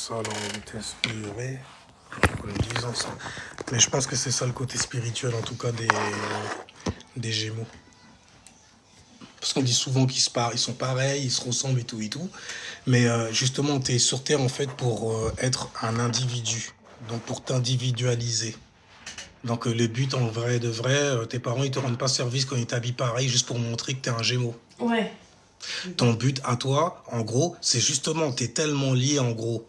ça là en vitesse plurée. En le disant ça. Mais je pense que c'est ça le côté spirituel en tout cas des Gémeaux. Parce qu'on dit souvent ils sont pareils, ils se ressemblent et tout. Mais justement, tu es sur Terre en fait pour être un individu. Donc pour t'individualiser. Donc le but en vrai de vrai, tes parents ils te rendent pas service quand ils t'habillent pareil juste pour montrer que tu es un Gémeaux. Ouais. Ton but à toi, en gros, c'est justement, tu es tellement lié en gros,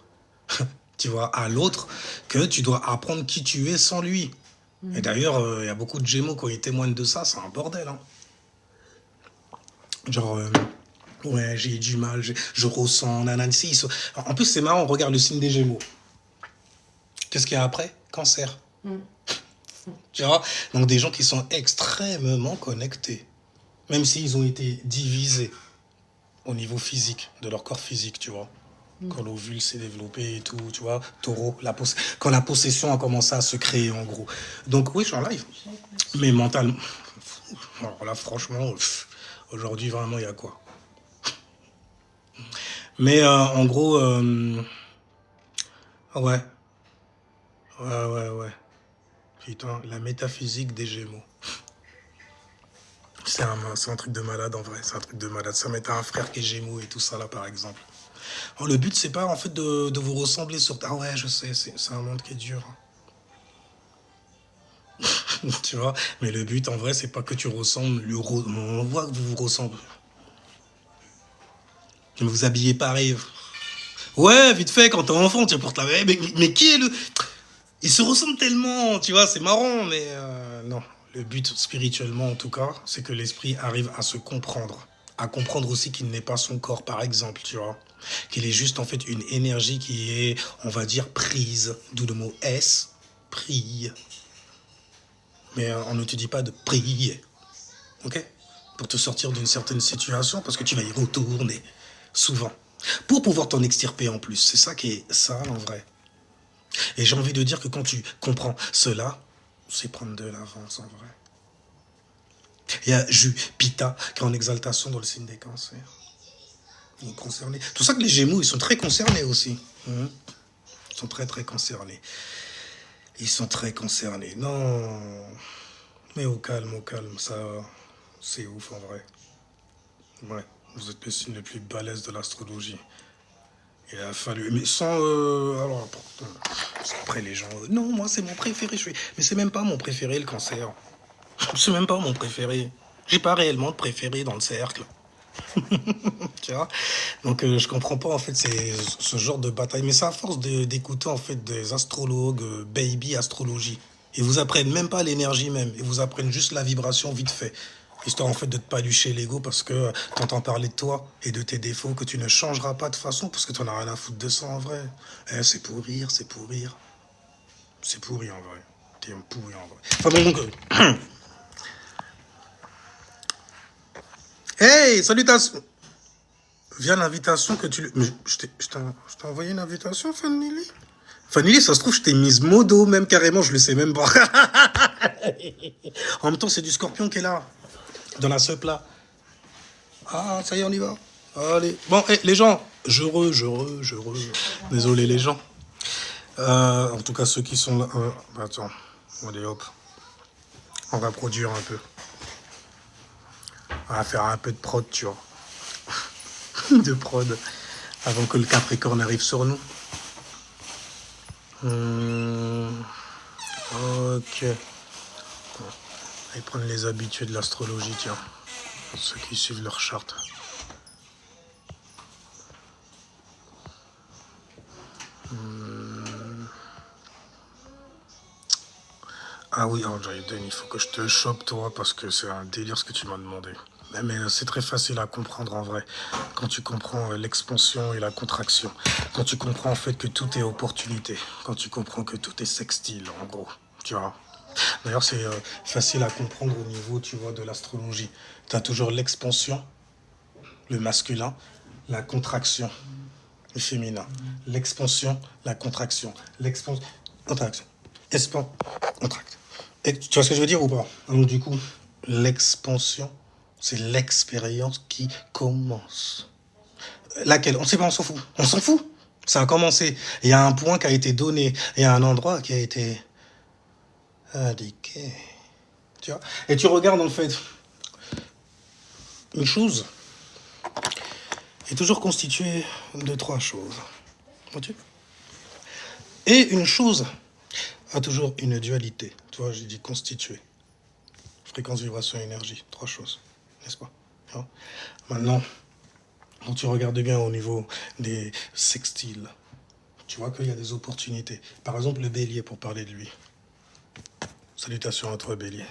tu vois, à l'autre, que tu dois apprendre qui tu es sans lui. Et d'ailleurs, il y a beaucoup de Gémeaux quand ils témoignent de ça, c'est un bordel. Hein. Genre, ouais, j'ai du mal, je ressens, nanani. En plus, c'est marrant, on regarde le signe des Gémeaux. Qu'est-ce qu'il y a après? Cancer. Tu vois? Donc des gens qui sont extrêmement connectés, même s'ils ont été divisés au niveau physique, de leur corps physique, tu vois. Quand l'ovule s'est développé et tout, tu vois. Taureau, quand la possession a commencé à se créer, en gros. Donc oui, je suis en live. Mais mentalement, alors là, franchement, aujourd'hui, vraiment, il y a quoi. Mais en gros, ouais. Ouais. Putain, la métaphysique des Gémeaux. C'est un truc de malade en vrai, c'est un truc de malade. Ça met un frère qui est Gémeaux et tout ça là par exemple. Alors, le but c'est pas en fait de vous ressembler sur... Ah ouais, je sais, c'est un monde qui est dur. Tu vois, mais le but en vrai c'est pas que tu ressembles, on voit que vous vous ressemblez. Vous vous habillez pareil. Ouais, vite fait, quand t'es enfant, tu portes la... Mais qui est le... Ils se ressemblent tellement, tu vois, c'est marrant, mais non. Le but, spirituellement en tout cas, c'est que l'esprit arrive à se comprendre. À comprendre aussi qu'il n'est pas son corps, par exemple, tu vois. Qu'il est juste, en fait, une énergie qui est, on va dire, prise. D'où le mot S, prie. Mais on ne te dit pas de prier. Ok? Pour te sortir d'une certaine situation, parce que tu vas y retourner. Souvent. Pour pouvoir t'en extirper en plus. C'est ça qui est ça, en vrai. Et j'ai envie de dire que quand tu comprends cela, c'est prendre de l'avance en vrai. Il y a Jupiter qui est en exaltation dans le signe des cancers. Ils sont concernés. C'est pour ça que les Gémeaux, ils sont très concernés aussi. Ils sont très concernés. Ils sont très concernés. Non. Mais au calme, ça, c'est ouf en vrai. Ouais, vous êtes le signe le plus balèze de l'astrologie. Il a fallu... Mais sans... alors, après les gens... non, moi c'est mon préféré. Mais c'est même pas mon préféré, le cancer. C'est même pas mon préféré. J'ai pas réellement de préféré dans le cercle. Tu vois. Donc je comprends pas en fait ce genre de bataille. Mais c'est à force d'écouter en fait des astrologues, baby astrologie. Ils vous apprennent même pas l'énergie même. Ils vous apprennent juste la vibration vite fait. Histoire en fait de te palucher l'ego parce que t'entends parler de toi et de tes défauts que tu ne changeras pas de façon parce que t'en as rien à foutre de ça en vrai. C'est pour rire. C'est pourri en vrai. T'es un pourri en vrai. Enfin bon donc... Hey, salutations. Via l'invitation que tu... Mais je t'ai envoyé une invitation, Fanny. Fanny, ça se trouve, je t'ai mise modo même carrément, je le sais même pas. En même temps, c'est du scorpion qui est là. Dans la sup là. Ah, ça y est, on y va. Allez. Bon, les gens, je désolé les gens. En tout cas, ceux qui sont là... attends, allez hop. On va produire un peu. On va faire un peu de prod, tu vois. De prod. Avant que le Capricorne arrive sur nous. Ok. Bon. Allez prendre les habitués de l'astrologie, tiens. Ceux qui suivent leur charte. Ah oui, Jaden, il faut que je te chope, toi, parce que c'est un délire ce que tu m'as demandé. Mais c'est très facile à comprendre en vrai. Quand tu comprends l'expansion et la contraction. Quand tu comprends en fait que tout est opportunité. Quand tu comprends que tout est sextile, en gros. Tu vois. D'ailleurs, c'est facile à comprendre au niveau, tu vois, de l'astrologie. Tu as toujours l'expansion, le masculin, la contraction, le féminin. L'expansion, la contraction. L'expansion, contraction. Contract. Et tu vois ce que je veux dire ou pas? Donc du coup, l'expansion, c'est l'expérience qui commence. Laquelle? On ne sait pas, on s'en fout. On s'en fout. Ça a commencé. Il y a un point qui a été donné. Il y a un endroit qui a été indiqué. Tu vois? Et tu regardes en fait, une chose est toujours constituée de trois choses. Vois-tu? Et une chose a toujours une dualité. Tu vois, j'ai dit constituée. Fréquence, vibration, énergie. Trois choses. N'est-ce pas? Tu vois? Maintenant, quand tu regardes bien au niveau des sextiles, tu vois qu'il y a des opportunités. Par exemple, le bélier, pour parler de lui. Salutations à toi, bélier.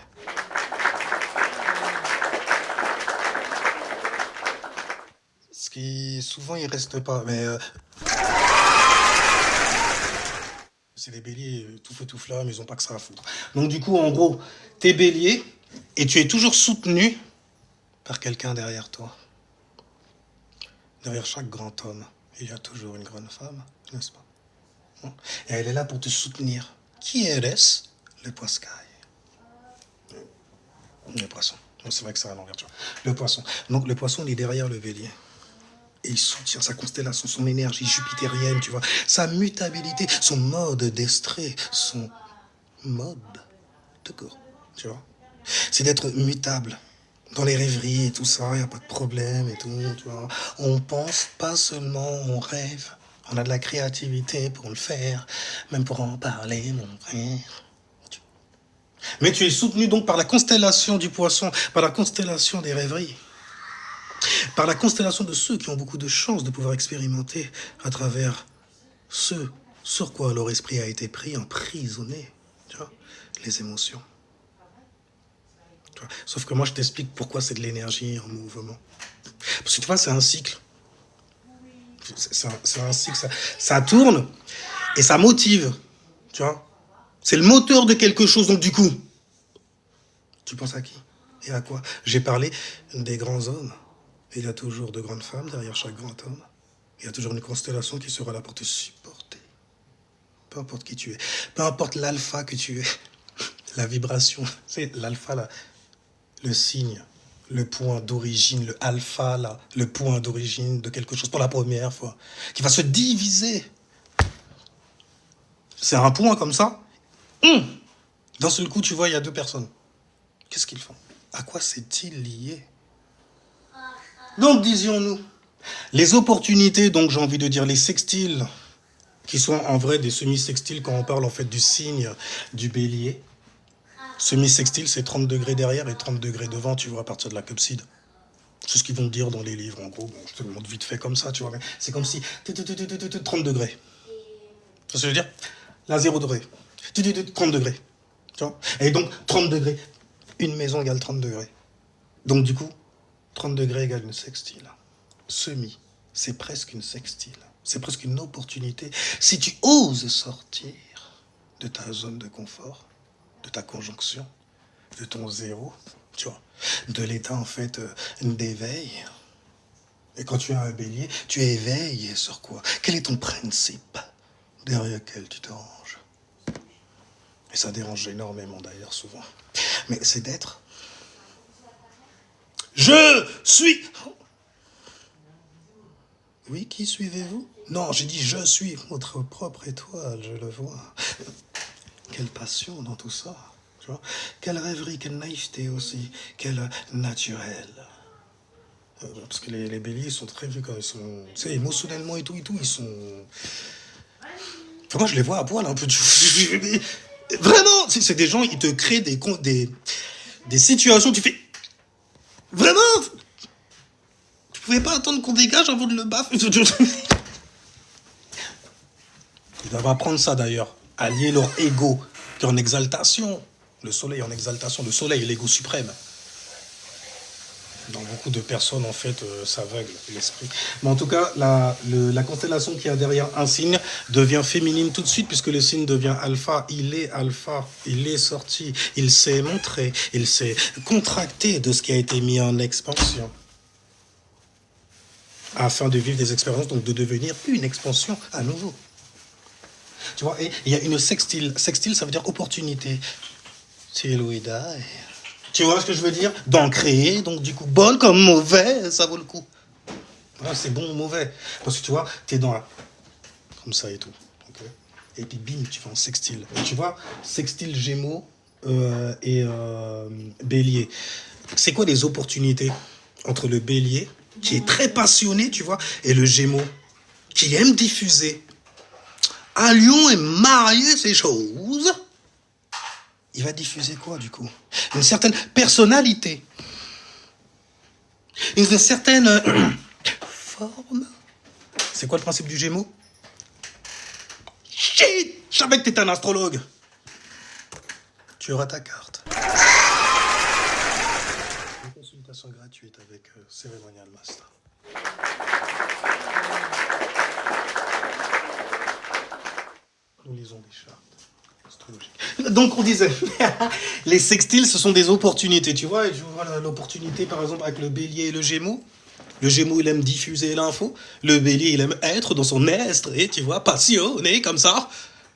Ce qui, souvent, il reste pas. Mais c'est les béliers, tout feu, tout flamme, ils ont pas que ça à foutre. Donc, du coup, en gros, t'es bélier et tu es toujours soutenu par quelqu'un derrière toi. Derrière chaque grand homme, il y a toujours une grande femme, n'est-ce pas? Et elle est là pour te soutenir. Qui est-ce? Le poiscaille. Le poisson. C'est vrai que ça a l'envers, tu vois. Le poisson. Donc le poisson, il est derrière le bélier. Et il soutient sa constellation, son énergie jupitérienne, tu vois. Sa mutabilité, son mode d'estrée, son mode de corps, tu vois. C'est d'être mutable. Dans les rêveries et tout ça, il n'y a pas de problème et tout, tu vois. On pense pas seulement, on rêve. On a de la créativité pour le faire, même pour en parler, mon frère. Mais tu es soutenu donc par la constellation du poisson, par la constellation des rêveries, par la constellation de ceux qui ont beaucoup de chance de pouvoir expérimenter à travers ce sur quoi leur esprit a été pris, emprisonné, tu vois, les émotions. Tu vois. Sauf que moi, je t'explique pourquoi c'est de l'énergie en mouvement. Parce que tu vois, c'est un cycle. C'est un cycle, ça tourne et ça motive, tu vois. C'est le moteur de quelque chose, donc du coup, tu penses à qui et à quoi? J'ai parlé des grands hommes. Il y a toujours de grandes femmes derrière chaque grand homme. Il y a toujours une constellation qui sera là pour te supporter. Peu importe qui tu es. Peu importe l'alpha que tu es. La vibration. C'est l'alpha, là. Le signe. Le point d'origine. Le alpha, là. Le point d'origine de quelque chose pour la première fois. Qui va se diviser. C'est un point comme ça. D'un seul coup, tu vois, il y a deux personnes. Qu'est-ce qu'ils font? À quoi c'est-il lié? Donc, disions-nous, les opportunités, donc j'ai envie de dire les sextiles, qui sont en vrai des semi-sextiles quand on parle en fait du signe du bélier. Semi-sextile, c'est 30 degrés derrière et 30 degrés devant, tu vois, à partir de la clepside. C'est ce qu'ils vont dire dans les livres, en gros. Bon, je te le montre vite fait comme ça, tu vois. C'est comme si 30 degrés. Tu vois ce que je veux dire? Là, 0 degré. 30 degrés. Tu vois? Et donc, 30 degrés. Une maison égale 30 degrés. Donc, du coup, 30 degrés égale une sextile. Semi, c'est presque une sextile. C'est presque une opportunité. Si tu oses sortir de ta zone de confort, de ta conjonction, de ton zéro, tu vois, de l'état en fait d'éveil. Et quand tu as un bélier, tu es éveillé sur quoi? Quel est ton principe derrière lequel tu te ranges? Et ça dérange énormément d'ailleurs souvent. Mais c'est d'être. Je suis. Oui, qui suivez-vous? Non, j'ai dit je suis votre propre étoile, je le vois. Quelle passion dans tout ça, tu vois? Quelle rêverie, quelle naïveté aussi, quel naturel. Parce que les béliers sont très vieux quand ils sont, tu sais, émotionnellement et tout, ils sont. Enfin, moi, je les vois à poil un peu. Vraiment, c'est des gens, ils te créent des situations, tu fais. Vraiment? Tu pouvais pas attendre qu'on dégage avant de le baffe? Ils doivent apprendre ça d'ailleurs, à lier leur ego, qui est en exaltation. Le soleil en exaltation, le soleil est l'ego suprême. Dans beaucoup de personnes, en fait, s'aveugle l'esprit. Mais en tout cas, la constellation qui a derrière un signe devient féminine tout de suite, puisque le signe devient alpha. Il est sorti, il s'est montré, il s'est contracté de ce qui a été mis en expansion. Afin de vivre des expériences, donc de devenir une expansion à nouveau. Tu vois, et il y a une sextile. Sextile, ça veut dire opportunité. Till we die. Tu vois ce que je veux dire? D'en créer, donc du coup, bon comme mauvais, ça vaut le coup. Voilà, c'est bon ou mauvais. Parce que tu vois, t'es dans comme ça et tout. Okay. Et puis bim, tu vas en sextile. Et tu vois, sextile Gémeaux et Bélier. C'est quoi les opportunités entre le Bélier, qui est très passionné, tu vois, et le Gémeaux, qui aime diffuser. Un lion est marié, ces choses. Il va diffuser quoi, du coup? Une certaine personnalité. Une certaine forme. C'est quoi le principe du Gémeaux? Shit! Je savais que t'étais un astrologue. Tu auras ta carte. Une consultation gratuite avec Ceremonial Master. Nous lisons des chartes astrologiques. Donc on disait, les sextiles, ce sont des opportunités, tu vois. Et je vois l'opportunité, par exemple, avec le Bélier et le Gémeaux. Le Gémeaux, il aime diffuser l'info. Le Bélier, il aime être dans son esprit, tu vois, passionné, comme ça.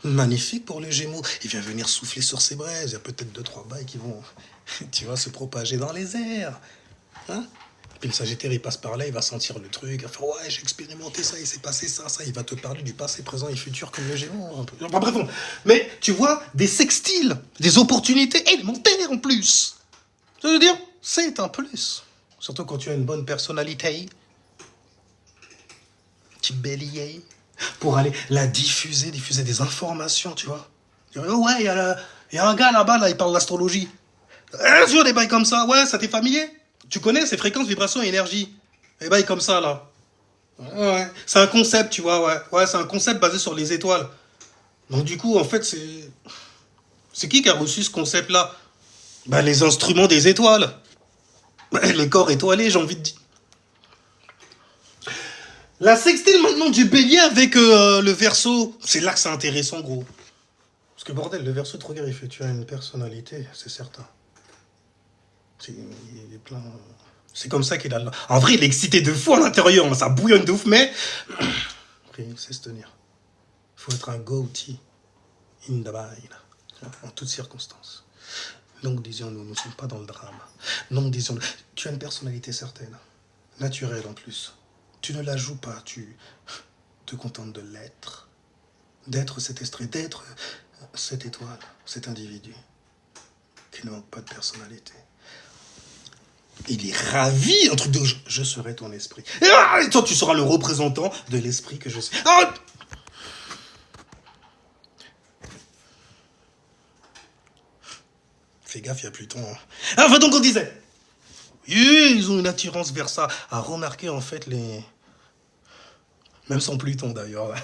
Magnifique pour le Gémeaux. Il vient venir souffler sur ses braises. Il y a peut-être 2-3 bails qui vont, tu vois, se propager dans les airs. Hein? Puis le Sagittaire, il passe par là, il va sentir le truc. Il va faire, ouais, j'ai expérimenté ça, il s'est passé ça, ça. Il va te parler du passé, présent et futur comme le Gémeaux. Un peu. Enfin, bref, bon. Mais tu vois, des sextiles, des opportunités élémentaires en plus. Ça veut dire, c'est un plus. Surtout quand tu as une bonne personnalité, petit Bélier, pour aller la diffuser des informations, tu vois. Tu vois, ouais, il y a un gars là-bas, là, il parle d'astrologie. Sur des bails comme ça, ouais, ça t'est familier? Tu connais ces fréquences, vibrations et énergie? Des bails comme ça, là. Ouais. C'est un concept, tu vois, ouais. Ouais, c'est un concept basé sur les étoiles. Donc du coup, en fait, c'est qui a reçu ce concept-là? Ben, les instruments des étoiles. Le corps étoilé, j'ai envie de dire. La sextile maintenant du Bélier avec le Verseau, c'est là que c'est intéressant, gros. Parce que bordel, le Verseau, regarde, il fait, tu as une personnalité, c'est certain. Il est plein. C'est comme ça qu'il a. En vrai, il est excité de fou à l'intérieur, ça bouillonne de ouf, mais. Après, il sait se tenir. Il faut être un go-tee in the mind, en toutes circonstances. Donc, disons-nous, nous ne sommes pas dans le drame. Donc, disons-nous, tu as une personnalité certaine, naturelle en plus. Tu ne la joues pas, tu te contentes de l'être. D'être cet esprit, d'être cette étoile, cet individu qui ne manque pas de personnalité. Il est ravi, un truc de je serai ton esprit. Et toi, tu seras le représentant de l'esprit que je suis. Ah, fais gaffe, il y a Pluton. Enfin, donc on disait, ils ont une attirance vers ça. À remarquer en fait les... Même sans Pluton d'ailleurs.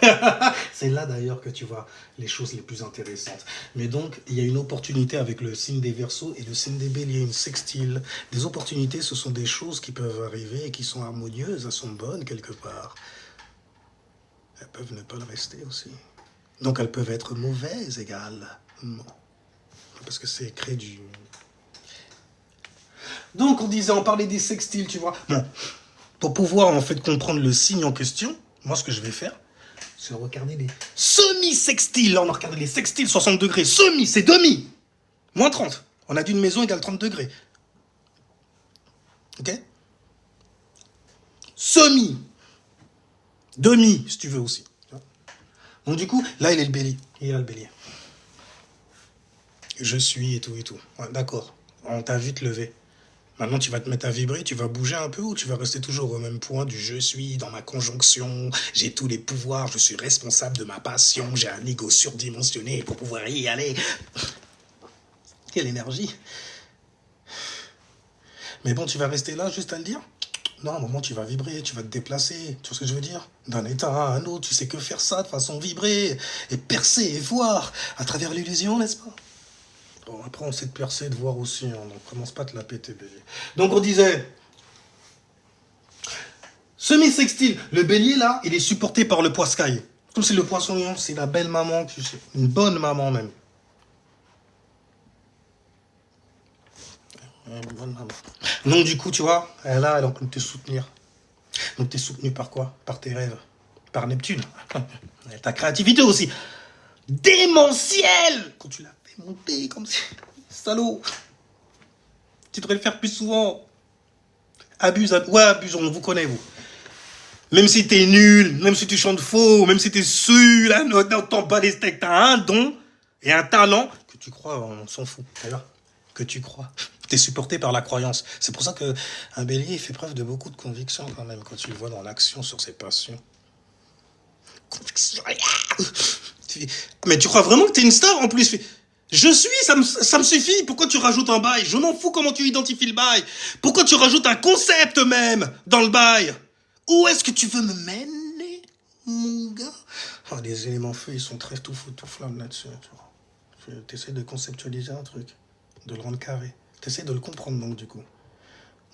C'est là d'ailleurs que tu vois les choses les plus intéressantes. Mais donc, il y a une opportunité avec le signe des Verseaux et le signe des Béliers, une sextile. Des opportunités, ce sont des choses qui peuvent arriver et qui sont harmonieuses, elles sont bonnes quelque part. Elles peuvent ne pas le rester aussi. Donc elles peuvent être mauvaises également. Parce que c'est créé du... Donc on parlait des sextiles, tu vois. Bon, pour pouvoir en fait comprendre le signe en question, moi ce que je vais faire, c'est regarder les semi-sextiles. Là on a regardé les sextiles 60 degrés. Semi, c'est demi. Moins 30. On a dit une maison égale 30 degrés. Ok? Semi. Demi, si tu veux aussi. Donc du coup, là il est le bélier. Il est là le bélier. Je suis et tout et tout. Ouais, d'accord. On t'a vu te lever. Maintenant, tu vas te mettre à vibrer, tu vas bouger un peu ou tu vas rester toujours au même point du je suis dans ma conjonction, j'ai tous les pouvoirs, je suis responsable de ma passion, j'ai un ego surdimensionné pour pouvoir y aller. Quelle énergie. Mais bon, tu vas rester là juste à le dire? Non, à un moment, tu vas vibrer, tu vas te déplacer. Tu vois ce que je veux dire? D'un état à un autre, tu sais que faire ça de façon vibrer et percer et voir à travers l'illusion, n'est-ce pas? Bon, après, on sait de percer, de voir aussi, hein, donc commence pas à te la péter, bélier. Donc, on disait, semi-sextile, le bélier, là, il est supporté par le poiscaille. Comme c'est le poisson, c'est la belle maman, tu sais, une bonne maman même. Une bonne maman. Donc, du coup, tu vois, elle est là, elle est en train de te soutenir. Donc, tu es soutenu par quoi? Par tes rêves. Par Neptune. Ta créativité aussi. Démentielle! Quand tu l'as fait monter comme ça. Salaud! Tu devrais le faire plus souvent. Abuse, on vous connaît, vous. Même si t'es nul, même si tu chantes faux, même si t'es sur la note, t'en bats les steaks, t'as un don et un talent que tu crois, on s'en fout, d'ailleurs, que tu crois. T'es supporté par la croyance. C'est pour ça que un bélier, il fait preuve de beaucoup de conviction quand même, quand tu le vois dans l'action sur ses passions. Conviction. Mais tu crois vraiment que t'es une star en plus? Je suis, ça me suffit. Pourquoi tu rajoutes un bail? Je m'en fous comment tu identifies le bail. Pourquoi tu rajoutes un concept même dans le bail? Où est-ce que tu veux me mener, mon gars? Oh, les éléments feu, ils sont très tout fou, tout flamme là-dessus. Tu essaies de conceptualiser un truc, de le rendre carré. Tu essaies de le comprendre, donc, du coup.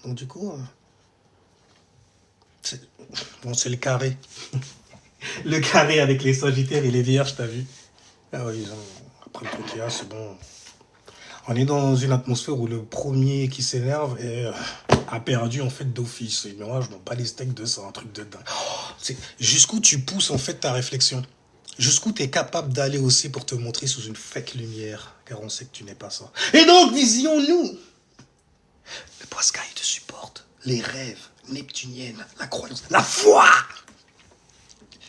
Donc, du coup, c'est le carré. Le carré avec les sagittaires et les vierges, t'as vu? Ah oui, après le truc qu'il y a, c'est bon. On est dans une atmosphère où le premier qui s'énerve a perdu en fait d'office. Et moi, je m'en bats les steaks de ça, un truc de dingue. Oh, jusqu'où tu pousses en fait ta réflexion? Jusqu'où tu es capable d'aller aussi pour te montrer sous une fake lumière? Car on sait que tu n'es pas ça. Et donc, disions-nous, le Pascal te supporte. Les rêves neptuniennes, la croyance, la foi.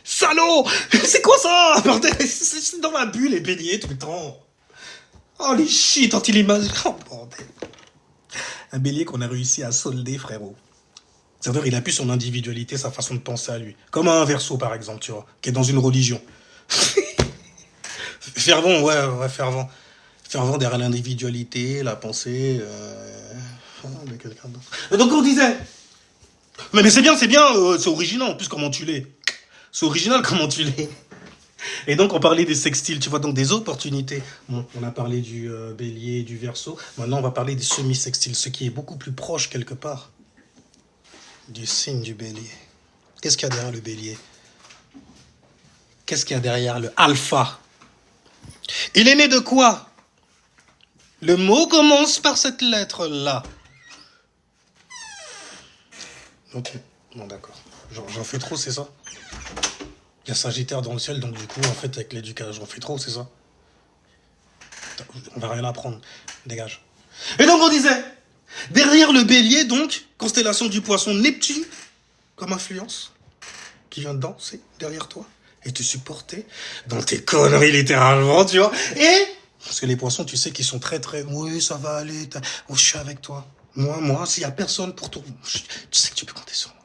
Salaud! C'est quoi ça? Bordel, c'est dans ma bulle, les béliers tout le temps. Oh les shit, quand il imagine. Oh bordel. Un bélier qu'on a réussi à solder, frérot. C'est-à-dire il a plus son individualité, sa façon de penser à lui. Comme un verso, par exemple, tu vois, qui est dans une religion. Fervent, ouais, fervent. Fervent derrière l'individualité, la pensée de quelqu'un d'autre. Donc on disait. Mais c'est bien, c'est original en plus comment tu l'es. C'est original comment tu l'es. Et donc, on parlait des sextiles, tu vois, donc des opportunités. Bon, on a parlé du bélier, du verseau. Maintenant, on va parler des semi-sextiles, ce qui est beaucoup plus proche, quelque part, du signe du bélier. Qu'est-ce qu'il y a derrière le bélier? Qu'est-ce qu'il y a derrière le alpha? Il est né de quoi? Le mot commence par cette lettre-là. Ok, bon d'accord. J'en fais trop, c'est ça? Il y a Sagittaire dans le ciel, donc du coup, en fait, avec l'éducation, j'en fais trop, c'est ça? On va rien apprendre. Dégage. Et donc, on disait, derrière le bélier, donc, constellation du poisson, Neptune, comme influence, qui vient de danser derrière toi, et te supporter dans tes conneries, littéralement, tu vois. Et, parce que les poissons, tu sais qu'ils sont très, très, oui, ça va aller, oh, je suis avec toi. Moi, s'il y a personne pour toi, tu sais que tu peux compter sur moi.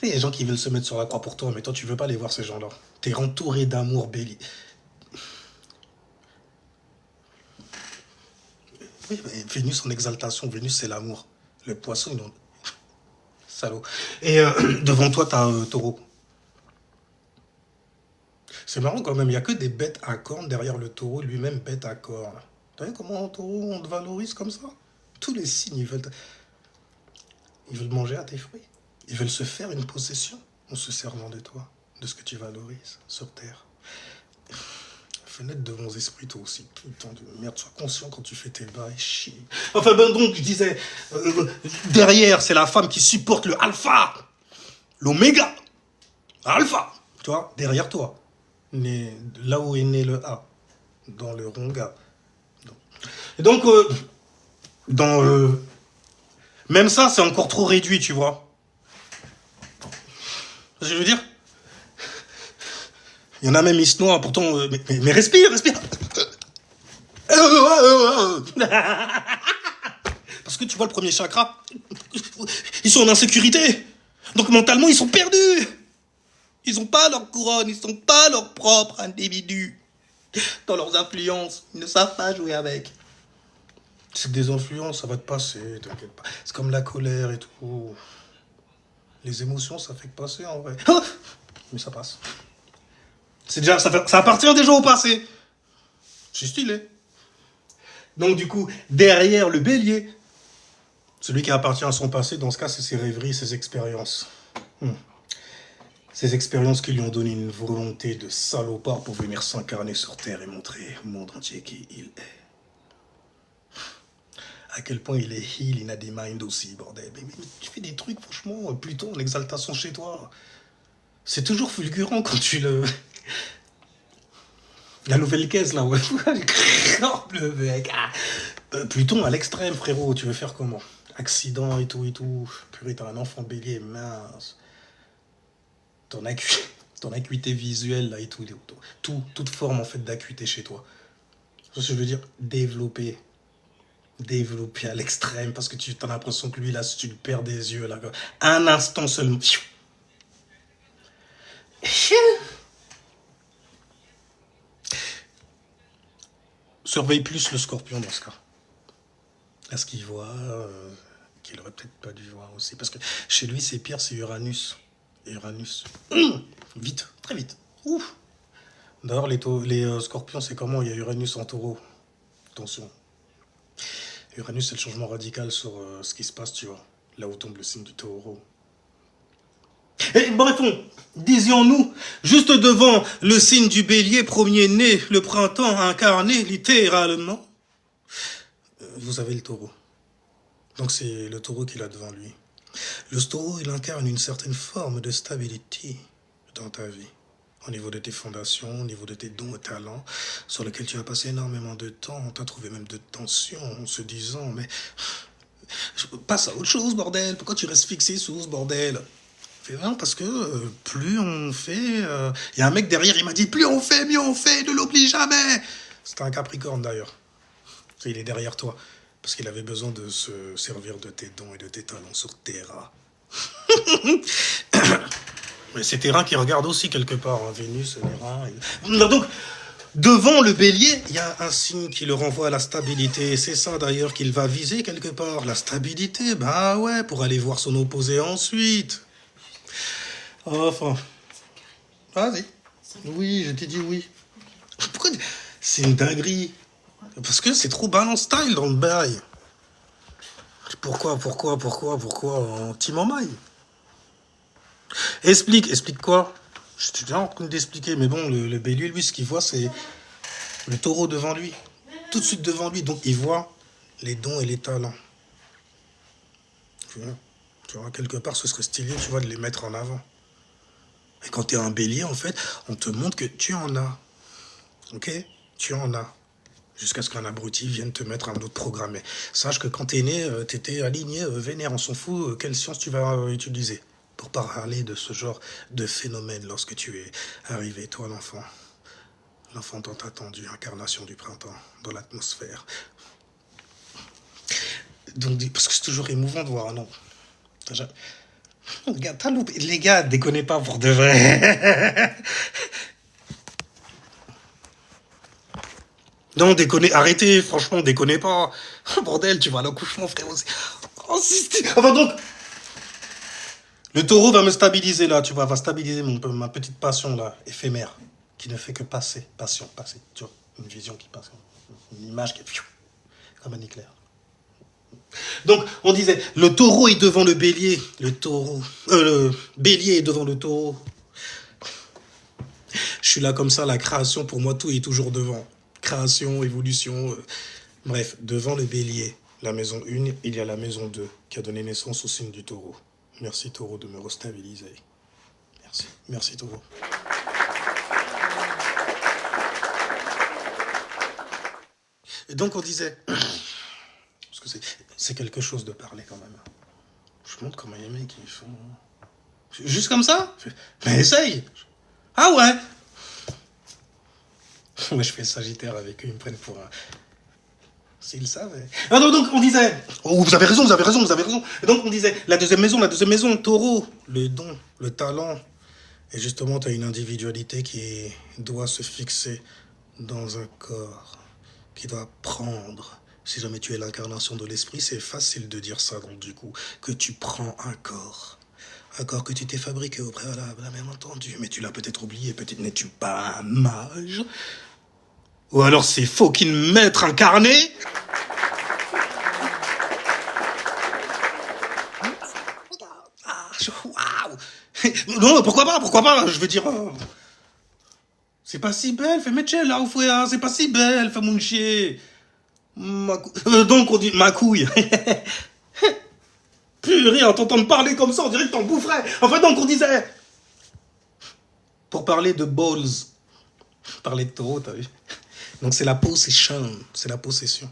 Il y a des gens qui veulent se mettre sur la croix pour toi, mais toi, tu veux pas les voir, ces gens-là. T'es entouré d'amour, bélier. Oui, mais Vénus en exaltation, Vénus, c'est l'amour. Le poisson, ils ont... Salaud. Et devant toi, t'as taureau. C'est marrant quand même, il n'y a que des bêtes à cornes derrière le taureau, lui-même bête à cornes. T'as vu comment un taureau, on te valorise comme ça? Tous les signes, ils veulent manger à tes fruits. Ils veulent se faire une possession en se servant de toi, de ce que tu valorises sur Terre. Fais naître de bons esprits, toi aussi. Putain de merde, sois conscient quand tu fais tes bails, chier. Enfin, ben donc, je disais, derrière, c'est la femme qui supporte le alpha, l'oméga, alpha, tu vois, derrière toi. Né, là où est né le A, dans le ronga. Et donc, même ça, c'est encore trop réduit, tu vois. Je veux dire, il y en a même, ils se noient, pourtant, mais respire. Parce que tu vois, le premier chakra, ils sont en insécurité. Donc mentalement, ils sont perdus. Ils n'ont pas leur couronne, ils ne sont pas leur propre individu. Dans leurs influences, ils ne savent pas jouer avec. C'est des influences, ça va te passer, t'inquiète pas. C'est comme la colère et tout. Les émotions, ça fait que passer en vrai. Mais ça passe. C'est déjà, ça appartient déjà au passé. C'est stylé. Donc du coup, derrière le bélier, celui qui appartient à son passé, dans ce cas, c'est ses rêveries, ses expériences. Ces expériences qui lui ont donné une volonté de salopard pour venir s'incarner sur Terre et montrer au monde entier qui il est. À quel point il est heal, il a des minds aussi, bordel. Mais tu fais des trucs, franchement, plutôt en exaltation chez toi. C'est toujours fulgurant quand tu le... La nouvelle caisse, là, ouais. Le mec. Pluton à l'extrême, frérot. Tu veux faire comment? Accident et tout. Purée, t'as un enfant bélier, mince. ton acuité, ton acuité visuelle là et tout, toute forme en fait d'acuité chez toi. C'est ce que je veux dire, développer à l'extrême, parce que tu as l'impression que lui là, si tu le perds des yeux là, un instant seulement. Surveille plus le scorpion dans ce cas. Est-ce qu'il voit qu'il aurait peut-être pas dû voir aussi, parce que chez lui c'est pire, c'est Uranus. Uranus. Vite, très vite. Ouf. D'ailleurs les scorpions c'est comment? Il y a Uranus en taureau. Attention. Uranus c'est le changement radical sur ce qui se passe, tu vois. Là où tombe le signe du taureau. Et bref, disions-nous, juste devant le signe du bélier, premier-né, le printemps incarné littéralement, vous avez le taureau. Donc c'est le taureau qu'il a devant lui. Le taureau, il incarne une certaine forme de stabilité dans ta vie. Au niveau de tes fondations, au niveau de tes dons et talents, sur lesquels tu as passé énormément de temps. On t'a trouvé même de tension en se disant, mais passe à autre chose, bordel. Pourquoi tu restes fixé sur ce bordel? Non, parce que plus on fait... Il y a un mec derrière, il m'a dit, plus on fait, mieux on fait, ne l'oublie jamais. C'était un Capricorne d'ailleurs. Il est derrière toi. Parce qu'il avait besoin de se servir de tes dons et de tes talents sur Terra. Mais c'est Terra qui regarde aussi quelque part, hein, Vénus, les reins. Donc, devant le bélier, il y a un signe qui le renvoie à la stabilité. C'est ça d'ailleurs qu'il va viser quelque part. La stabilité, bah ouais, pour aller voir son opposé ensuite. Enfin. Vas-y. Oui, je t'ai dit oui. Pourquoi? C'est une dinguerie. Parce que c'est trop balance style dans le bail. Pourquoi tu m'emmailles? Explique quoi? Je suis déjà en train d'expliquer, mais bon, le bélier, lui, ce qu'il voit, c'est le taureau devant lui. Tout de suite devant lui. Donc, il voit les dons et les talents. Tu vois, quelque part, ce serait stylé, tu vois, de les mettre en avant. Et quand tu es un bélier, en fait, on te montre que tu en as. Ok? Tu en as. Jusqu'à ce qu'un abruti vienne te mettre un autre programme. Sache que quand t'es né, t'étais aligné, vénère, on s'en fout, quelle science tu vas utiliser pour parler de ce genre de phénomène lorsque tu es arrivé, toi l'enfant. L'enfant tant attendu, incarnation du printemps, dans l'atmosphère. Donc, parce que c'est toujours émouvant de voir un nom. T'as loupé. Les gars, déconnez pas pour de vrai. Non, déconnez, arrêtez, franchement, déconnez pas. Oh, bordel, tu vas à l'accouchement, frère. Oh, enfin donc, le taureau va me stabiliser là, tu vois, va stabiliser ma petite passion là, éphémère, qui ne fait que passer, passer, tu vois, une vision qui passe, une image qui est comme un éclair. Donc, on disait, le taureau est devant le bélier, le bélier est devant le taureau. Je suis là comme ça, la création, pour moi, tout est toujours devant. Création, évolution, bref, devant le bélier, la maison 1, il y a la maison 2, qui a donné naissance au signe du taureau. Merci taureau de me restabiliser. Merci taureau. Et donc on disait, parce que c'est quelque chose de parler quand même. Je montre comment les mecs ils font... Juste comme ça? Mais essaye. Ah ouais. Moi je fais Sagittaire avec eux, ils me prennent pour un... S'ils savaient. Ah non, donc on disait... Oh, vous avez raison. Et donc on disait, la deuxième maison, taureau, le don, le talent. Et justement, tu as une individualité qui doit se fixer dans un corps, qui doit prendre. Si jamais tu es l'incarnation de l'esprit, c'est facile de dire ça, donc du coup, que tu prends un corps. Un corps que tu t'es fabriqué au préalable, bien entendu. Mais tu l'as peut-être oublié, peut-être n'es-tu pas un mage? Ou alors c'est fucking maître incarné? Waouh! Non, pourquoi pas? Je veux dire... c'est pas si belle, fais mettre là, frère, c'est pas si belle, fais mon chier. Donc on dit ma couille. Purée, en t'entendant parler comme ça, on dirait que t'en boufferais. Enfin, donc on disait... Pour parler de balls, parler de taureau, t'as vu? Donc c'est la possession, c'est la possession.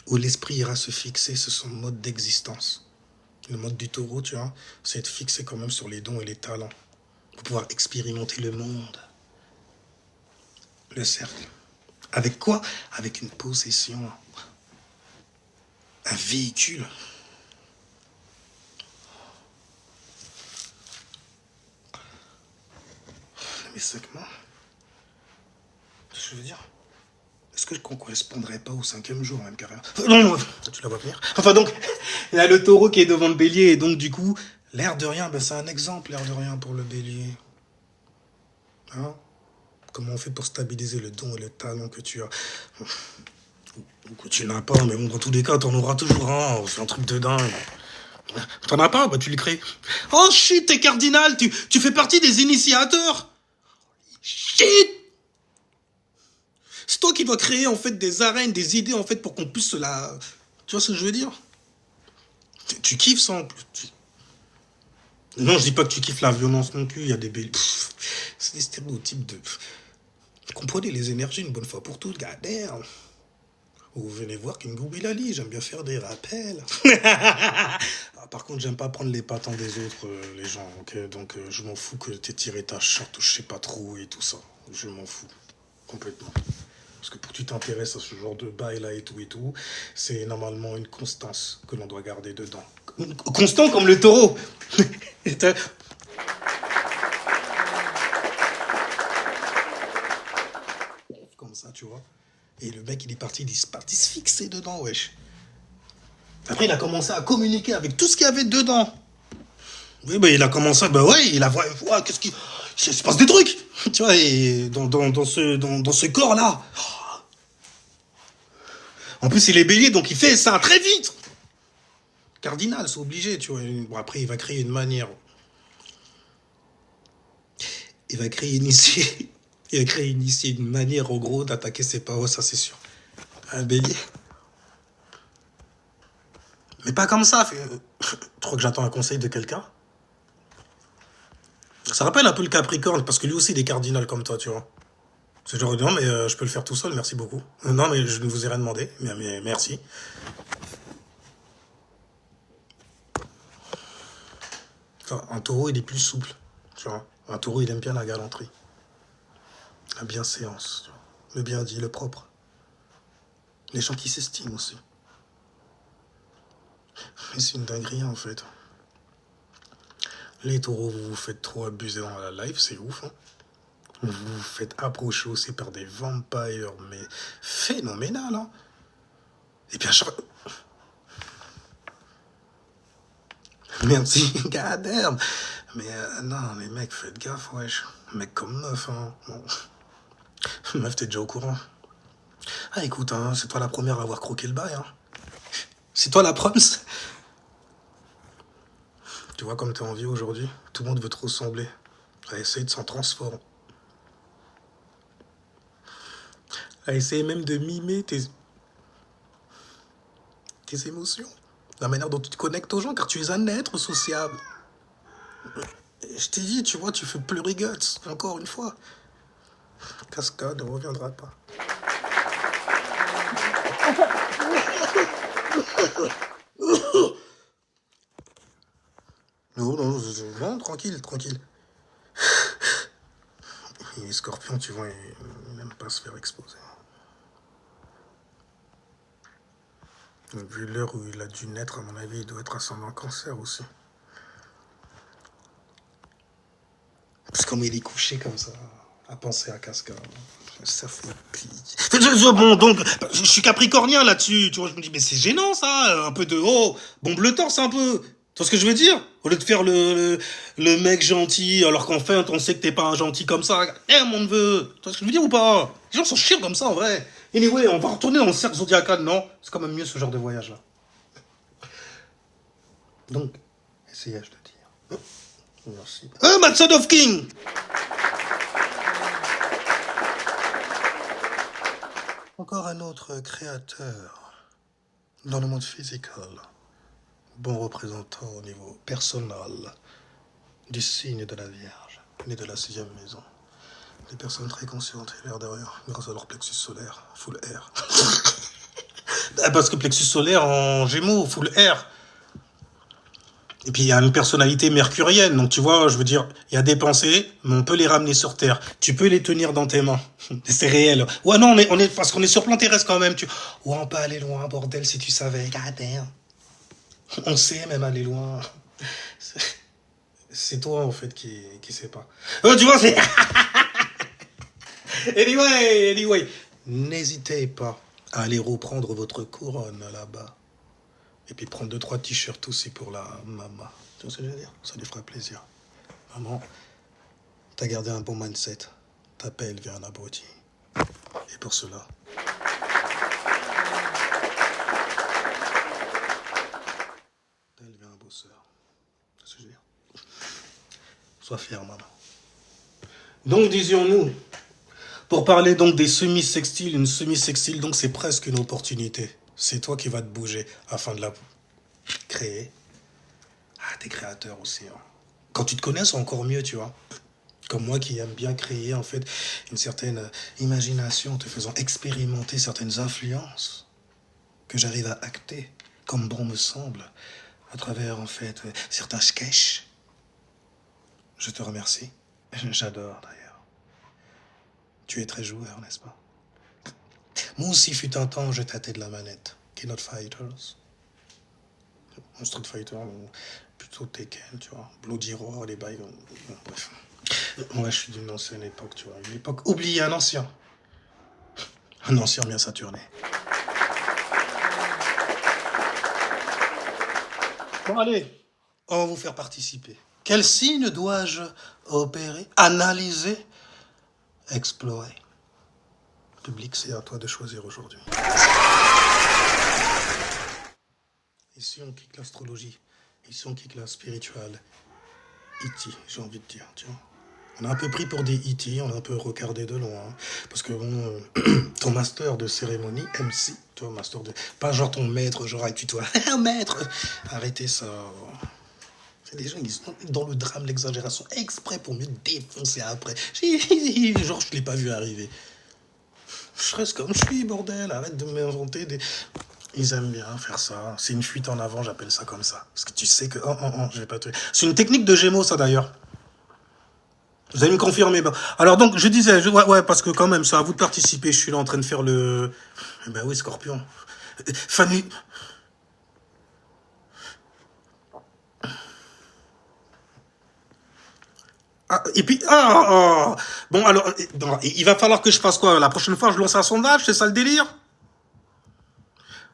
Où l'esprit ira se fixer sur son mode d'existence. Le mode du taureau, tu vois, c'est être fixé quand même sur les dons et les talents. pour pouvoir expérimenter le monde, le cercle. Avec quoi? Avec une possession, un véhicule. Mais seulement, je veux dire, est-ce que qu'on ne correspondrait pas au 5e jour, même carrément? Non, tu la vois venir. Enfin donc, il y a le taureau qui est devant le bélier, et donc du coup, l'air de rien, ben, c'est un exemple, l'air de rien pour le bélier. Hein? Comment on fait pour stabiliser le don et le talent que tu as? Ou que tu n'as pas, mais bon, dans tous les cas, t'en auras toujours un. C'est un truc de dingue. T'en as pas? Bah, tu le crées. Oh shit, t'es cardinal, tu fais partie des initiateurs. Shit! C'est toi qui vas créer, en fait, des arènes, des idées, en fait, pour qu'on puisse la... Tu vois ce que je veux dire? Tu kiffes ça, en plus. Non, je dis pas que tu kiffes la violence non plus. Il y a des belles... C'est des stéréotypes de... Comprenez les énergies une bonne fois pour toutes, gadère. Vous venez voir King Bilali, j'aime bien faire des rappels. Par contre, j'aime pas prendre les patins des autres, les gens, ok? Donc, je m'en fous que t'aies tiré ta short ou je sais pas trop et tout ça. Je m'en fous. Complètement. Parce que pour que tu t'intéresses à ce genre de bail là et tout, c'est normalement une constance que l'on doit garder dedans. Constant comme le taureau. Comme ça, tu vois. Et le mec, il est parti se fixer dedans, wesh. Après, il a commencé à communiquer avec tout ce qu'il y avait dedans. Oui, bah, il a commencé, bah ouais, il a vu, qu'est-ce qui... Il se passe des trucs, tu vois, et dans ce corps-là. En plus, il est bélier, donc il fait ça très vite. Cardinal, c'est obligé, tu vois. Bon, après, il va créer une manière. Il va créer une manière, en gros, d'attaquer ses paroles, ça c'est sûr. Un bélier. Mais pas comme ça. Tu crois que j'attends un conseil de quelqu'un? Ça rappelle un peu le Capricorne, parce que lui aussi, il est cardinal comme toi, tu vois. C'est genre, non, mais je peux le faire tout seul, merci beaucoup. Non, mais je ne vous ai rien demandé, mais merci. Enfin, un taureau, il est plus souple, tu vois. Un taureau, il aime bien la galanterie. La bienséance, tu vois. Le bien dit, le propre. Les gens qui s'estiment aussi. Mais c'est une dinguerie, en fait. Les taureaux, vous vous faites trop abuser dans la life, c'est ouf, hein. Vous vous faites approcher aussi par des vampires, mais phénoménal, hein. Et puis à chaque... Merci, goddamn. Mais non, les mecs, faites gaffe, wesh. Mec comme meuf, hein. Bon. Meuf, t'es déjà au courant. Ah, écoute, hein, c'est toi la première à avoir croqué le bail, hein. C'est toi la proms. Tu vois comme t'es en vie aujourd'hui, tout le monde veut te ressembler. À essayer de s'en transformer. À essayer même de mimer tes émotions. La manière dont tu te connectes aux gens, car tu es un être sociable. Je t'ai dit, tu vois, tu fais pleurer Guts, encore une fois. Cascade ne reviendra pas. Non, tranquille. Les scorpions, tu vois, ils n'aiment pas se faire exposer. Vu l'heure où il a dû naître, à mon avis, il doit être ascendant cancer aussi. Parce que comme il est couché comme ça, à penser à Cascade, ça fait pitié. Bon, donc, je suis capricornien là-dessus, tu vois, je me dis, mais c'est gênant ça, un peu de, bombe le torse un peu. Tu vois ce que je veux dire? Au lieu de faire le mec gentil, alors qu'en fait, on sait que t'es pas un gentil comme ça. Mon neveu. Tu vois ce que je veux dire ou pas? Les gens sont chiants comme ça, en vrai. Anyway, on va retourner dans le cercle zodiacal, non? C'est quand même mieux ce genre de voyage-là. Donc, essayage de dire. Merci. Matson of King! Encore un autre créateur dans le monde physical. Bon représentant au niveau personnel du signe de la Vierge, né de la 6e maison. Des personnes très conscientes, l'air derrière, grâce à leur plexus solaire, full air. Parce que plexus solaire en Gémeaux, full air. Et puis il y a une personnalité mercurienne, donc tu vois, je veux dire, il y a des pensées, mais on peut les ramener sur Terre. Tu peux les tenir dans tes mains. C'est réel. Ouais, non, parce qu'on est sur plan terrestre quand même. Ouais, on peut aller loin, bordel, si tu savais. God damn. On sait même aller loin. C'est toi, en fait, qui sais pas. Tu vois, c'est... Anyway. N'hésitez pas à aller reprendre votre couronne là-bas. Et puis prendre 2-3 t-shirts aussi pour la maman. Tu vois ce que je veux dire? Ça lui fera plaisir. Maman, t'as gardé un bon mindset. Ta paix, elle vient un abruti. Et pour cela... elle vient un bosseur. Tu vois ce que je veux dire? Sois fier, maman. Donc, disions-nous, pour parler donc des semi-sextiles, une semi-sextile, donc c'est presque une opportunité. C'est toi qui vas te bouger afin de la créer. Ah, t'es créateur aussi. Hein. Quand tu te connais, c'est encore mieux, tu vois. Comme moi qui aime bien créer, en fait, une certaine imagination, en te faisant expérimenter certaines influences que j'arrive à acter, comme bon me semble, à travers, en fait, certains sketchs. Je te remercie. J'adore, d'ailleurs. Tu es très joueur, n'est-ce pas? Moi aussi, fut un temps, je tâtais de la manette. Keynote Fighters. Street Fighter, ou plutôt Tekken, tu vois. Bloody Roar, les bails. Bon, bref. Moi, je suis d'une ancienne époque, tu vois. Une époque oubliée, un ancien. Un ancien bien saturné. Bon, allez. On va vous faire participer. Quel signe dois-je opérer, analyser, explorer? Public, c'est à toi de choisir aujourd'hui. Ici, on kick l'astrologie. Ici, on kick la spirituelle. E.T., j'ai envie de dire, tu vois. On a un peu pris pour des E.T., on a un peu regardé de loin. Hein, parce que, bon, ton master de cérémonie, MC, toi, master de... Pas genre ton maître, genre, toi maître. Arrêtez ça. C'est des gens qui sont dans le drame, l'exagération, exprès pour mieux défoncer après. Genre, je l'ai pas vu arriver. Je reste comme je suis, bordel. Arrête de m'inventer des... Ils aiment bien faire ça. C'est une fuite en avant, j'appelle ça comme ça. Parce que tu sais que... je vais pas te... C'est une technique de Gémeaux, ça, d'ailleurs. Vous allez me confirmer. Alors, donc, je disais... Ouais, parce que quand même, c'est à vous de participer. Je suis là en train de faire le... Eh ben oui, Scorpion. Fanny... Ah, et puis, bon, alors, il va falloir que je fasse quoi? La prochaine fois, je lance un sondage, c'est ça le délire?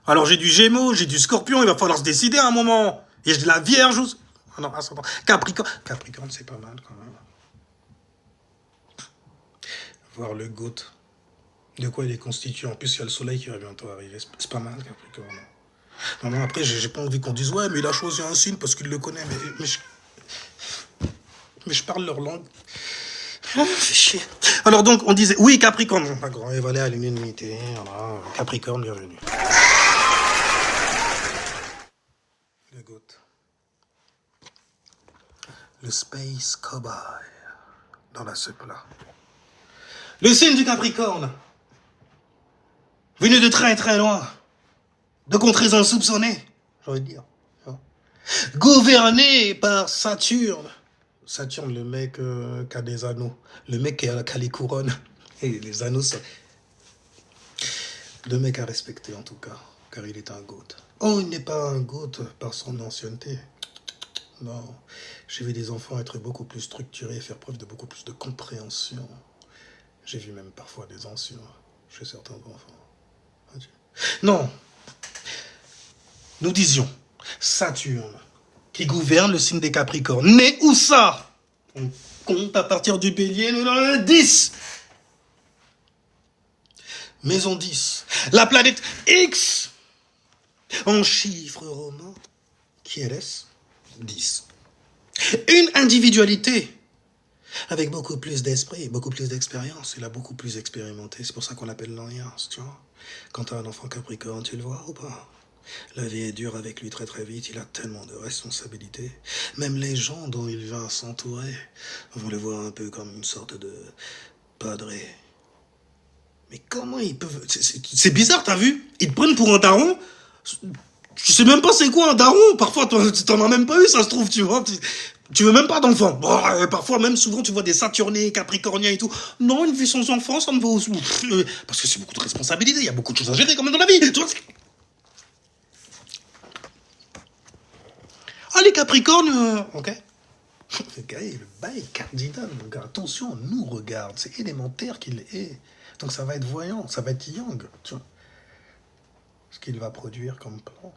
Alors, j'ai du Gémeaux, j'ai du Scorpion, il va falloir se décider à un moment. Et j'ai de la Vierge aussi. Ah non, attends. Capricorne, c'est pas mal quand même. Voir le GOAT. De quoi il est constitué? En plus, il y a le soleil qui va bientôt arriver. C'est pas mal, Capricorne. Non, après, j'ai pas envie qu'on dise, ouais, mais il a choisi un signe parce qu'il le connaît. Mais je parle leur langue. Fais chier. Alors donc, on disait, oui, Capricorne. Pas grand, évalé à l'unanimité. Voilà. Capricorne, bienvenue. Le GOAT. Le Space Cowboy. Dans la soupe, là. Le signe du Capricorne. Venu de très très loin. De contrées insoupçonnées, j'ai envie de dire. Gouverné par Saturne. Saturne, le mec qui a des anneaux. Le mec qui a les couronnes. Et les anneaux, ça... Le mec à respecter, en tout cas. Car il est un GOAT. Oh, il n'est pas un GOAT par son ancienneté. Non. J'ai vu des enfants être beaucoup plus structurés, faire preuve de beaucoup plus de compréhension. J'ai vu même parfois des anciens chez certains enfants. Non. Nous disions Saturne, qui gouverne le signe des Capricornes. Mais où ça? On compte à partir du Bélier, nous en avons 10. Maison 10. La planète X, en chiffre romain, qui est 10. Une individualité, avec beaucoup plus d'esprit, beaucoup plus d'expérience. Il a beaucoup plus expérimenté. C'est pour ça qu'on l'appelle l'alliance, tu vois. Quand tu as un enfant Capricorne, tu le vois ou pas? La vie est dure avec lui très très vite, il a tellement de responsabilités. Même les gens dont il va s'entourer vont le voir un peu comme une sorte de padré. Mais comment ils peuvent... C'est bizarre, t'as vu? Ils te prennent pour un daron. Tu sais même pas c'est quoi un daron. Parfois, t'en as même pas eu, ça se trouve, tu vois. Tu veux même pas d'enfant. Bon, parfois, même souvent, tu vois des Saturnés, Capricorniens et tout. Non, une vie sans enfant, ça me va aussi. Parce que c'est beaucoup de responsabilités. Il y a beaucoup de choses à gérer quand même dans la vie. Tu vois. Ah, les Capricornes, ok. Le gars, le bail cardinal, mon gars. Attention, on nous regarde. C'est élémentaire qu'il est. Donc ça va être voyant, ça va être yang. Tu vois. Ce qu'il va produire comme plan.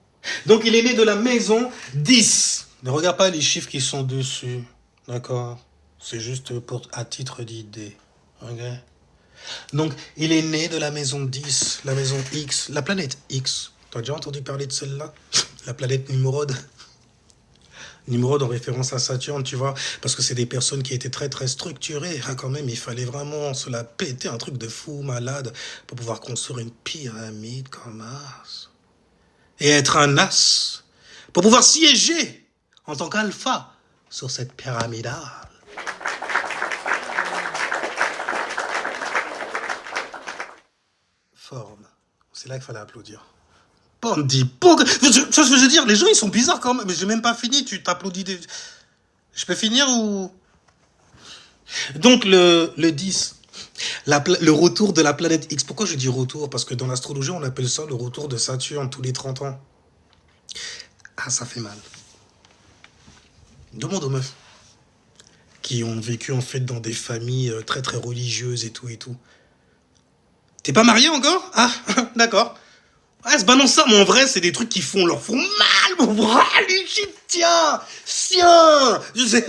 Donc il est né de la maison 10. Ne regarde pas les chiffres qui sont dessus. D'accord. C'est juste à titre d'idée. Ok. Donc il est né de la maison 10, la maison X, la planète X. T'as déjà entendu parler de celle-là? La planète Nimrod. Nimrod en référence à Saturne, tu vois, parce que c'est des personnes qui étaient très très structurées. Ah, quand même, il fallait vraiment se la péter, un truc de fou malade, pour pouvoir construire une pyramide comme as. Et être un as, pour pouvoir siéger en tant qu'alpha sur cette pyramidale. Forme. C'est là qu'il fallait applaudir. Bande d'hypocrites. Tu vois ce que je veux dire? Les gens, ils sont bizarres quand même. Mais j'ai même pas fini. Tu t'applaudis des... Je peux finir ou... Donc, le 10. Le retour de la planète X. Pourquoi je dis retour? Parce que dans l'astrologie, on appelle ça le retour de Saturne tous les 30 ans. Ah, ça fait mal. Demande aux meufs qui ont vécu en fait dans des familles très très religieuses et tout et tout. T'es pas marié encore? Ah, d'accord. Ouais, c'est pas non ça, mais en vrai, c'est des trucs qui leur font mal, mon bras, l'Égyptien, sien. Je sais,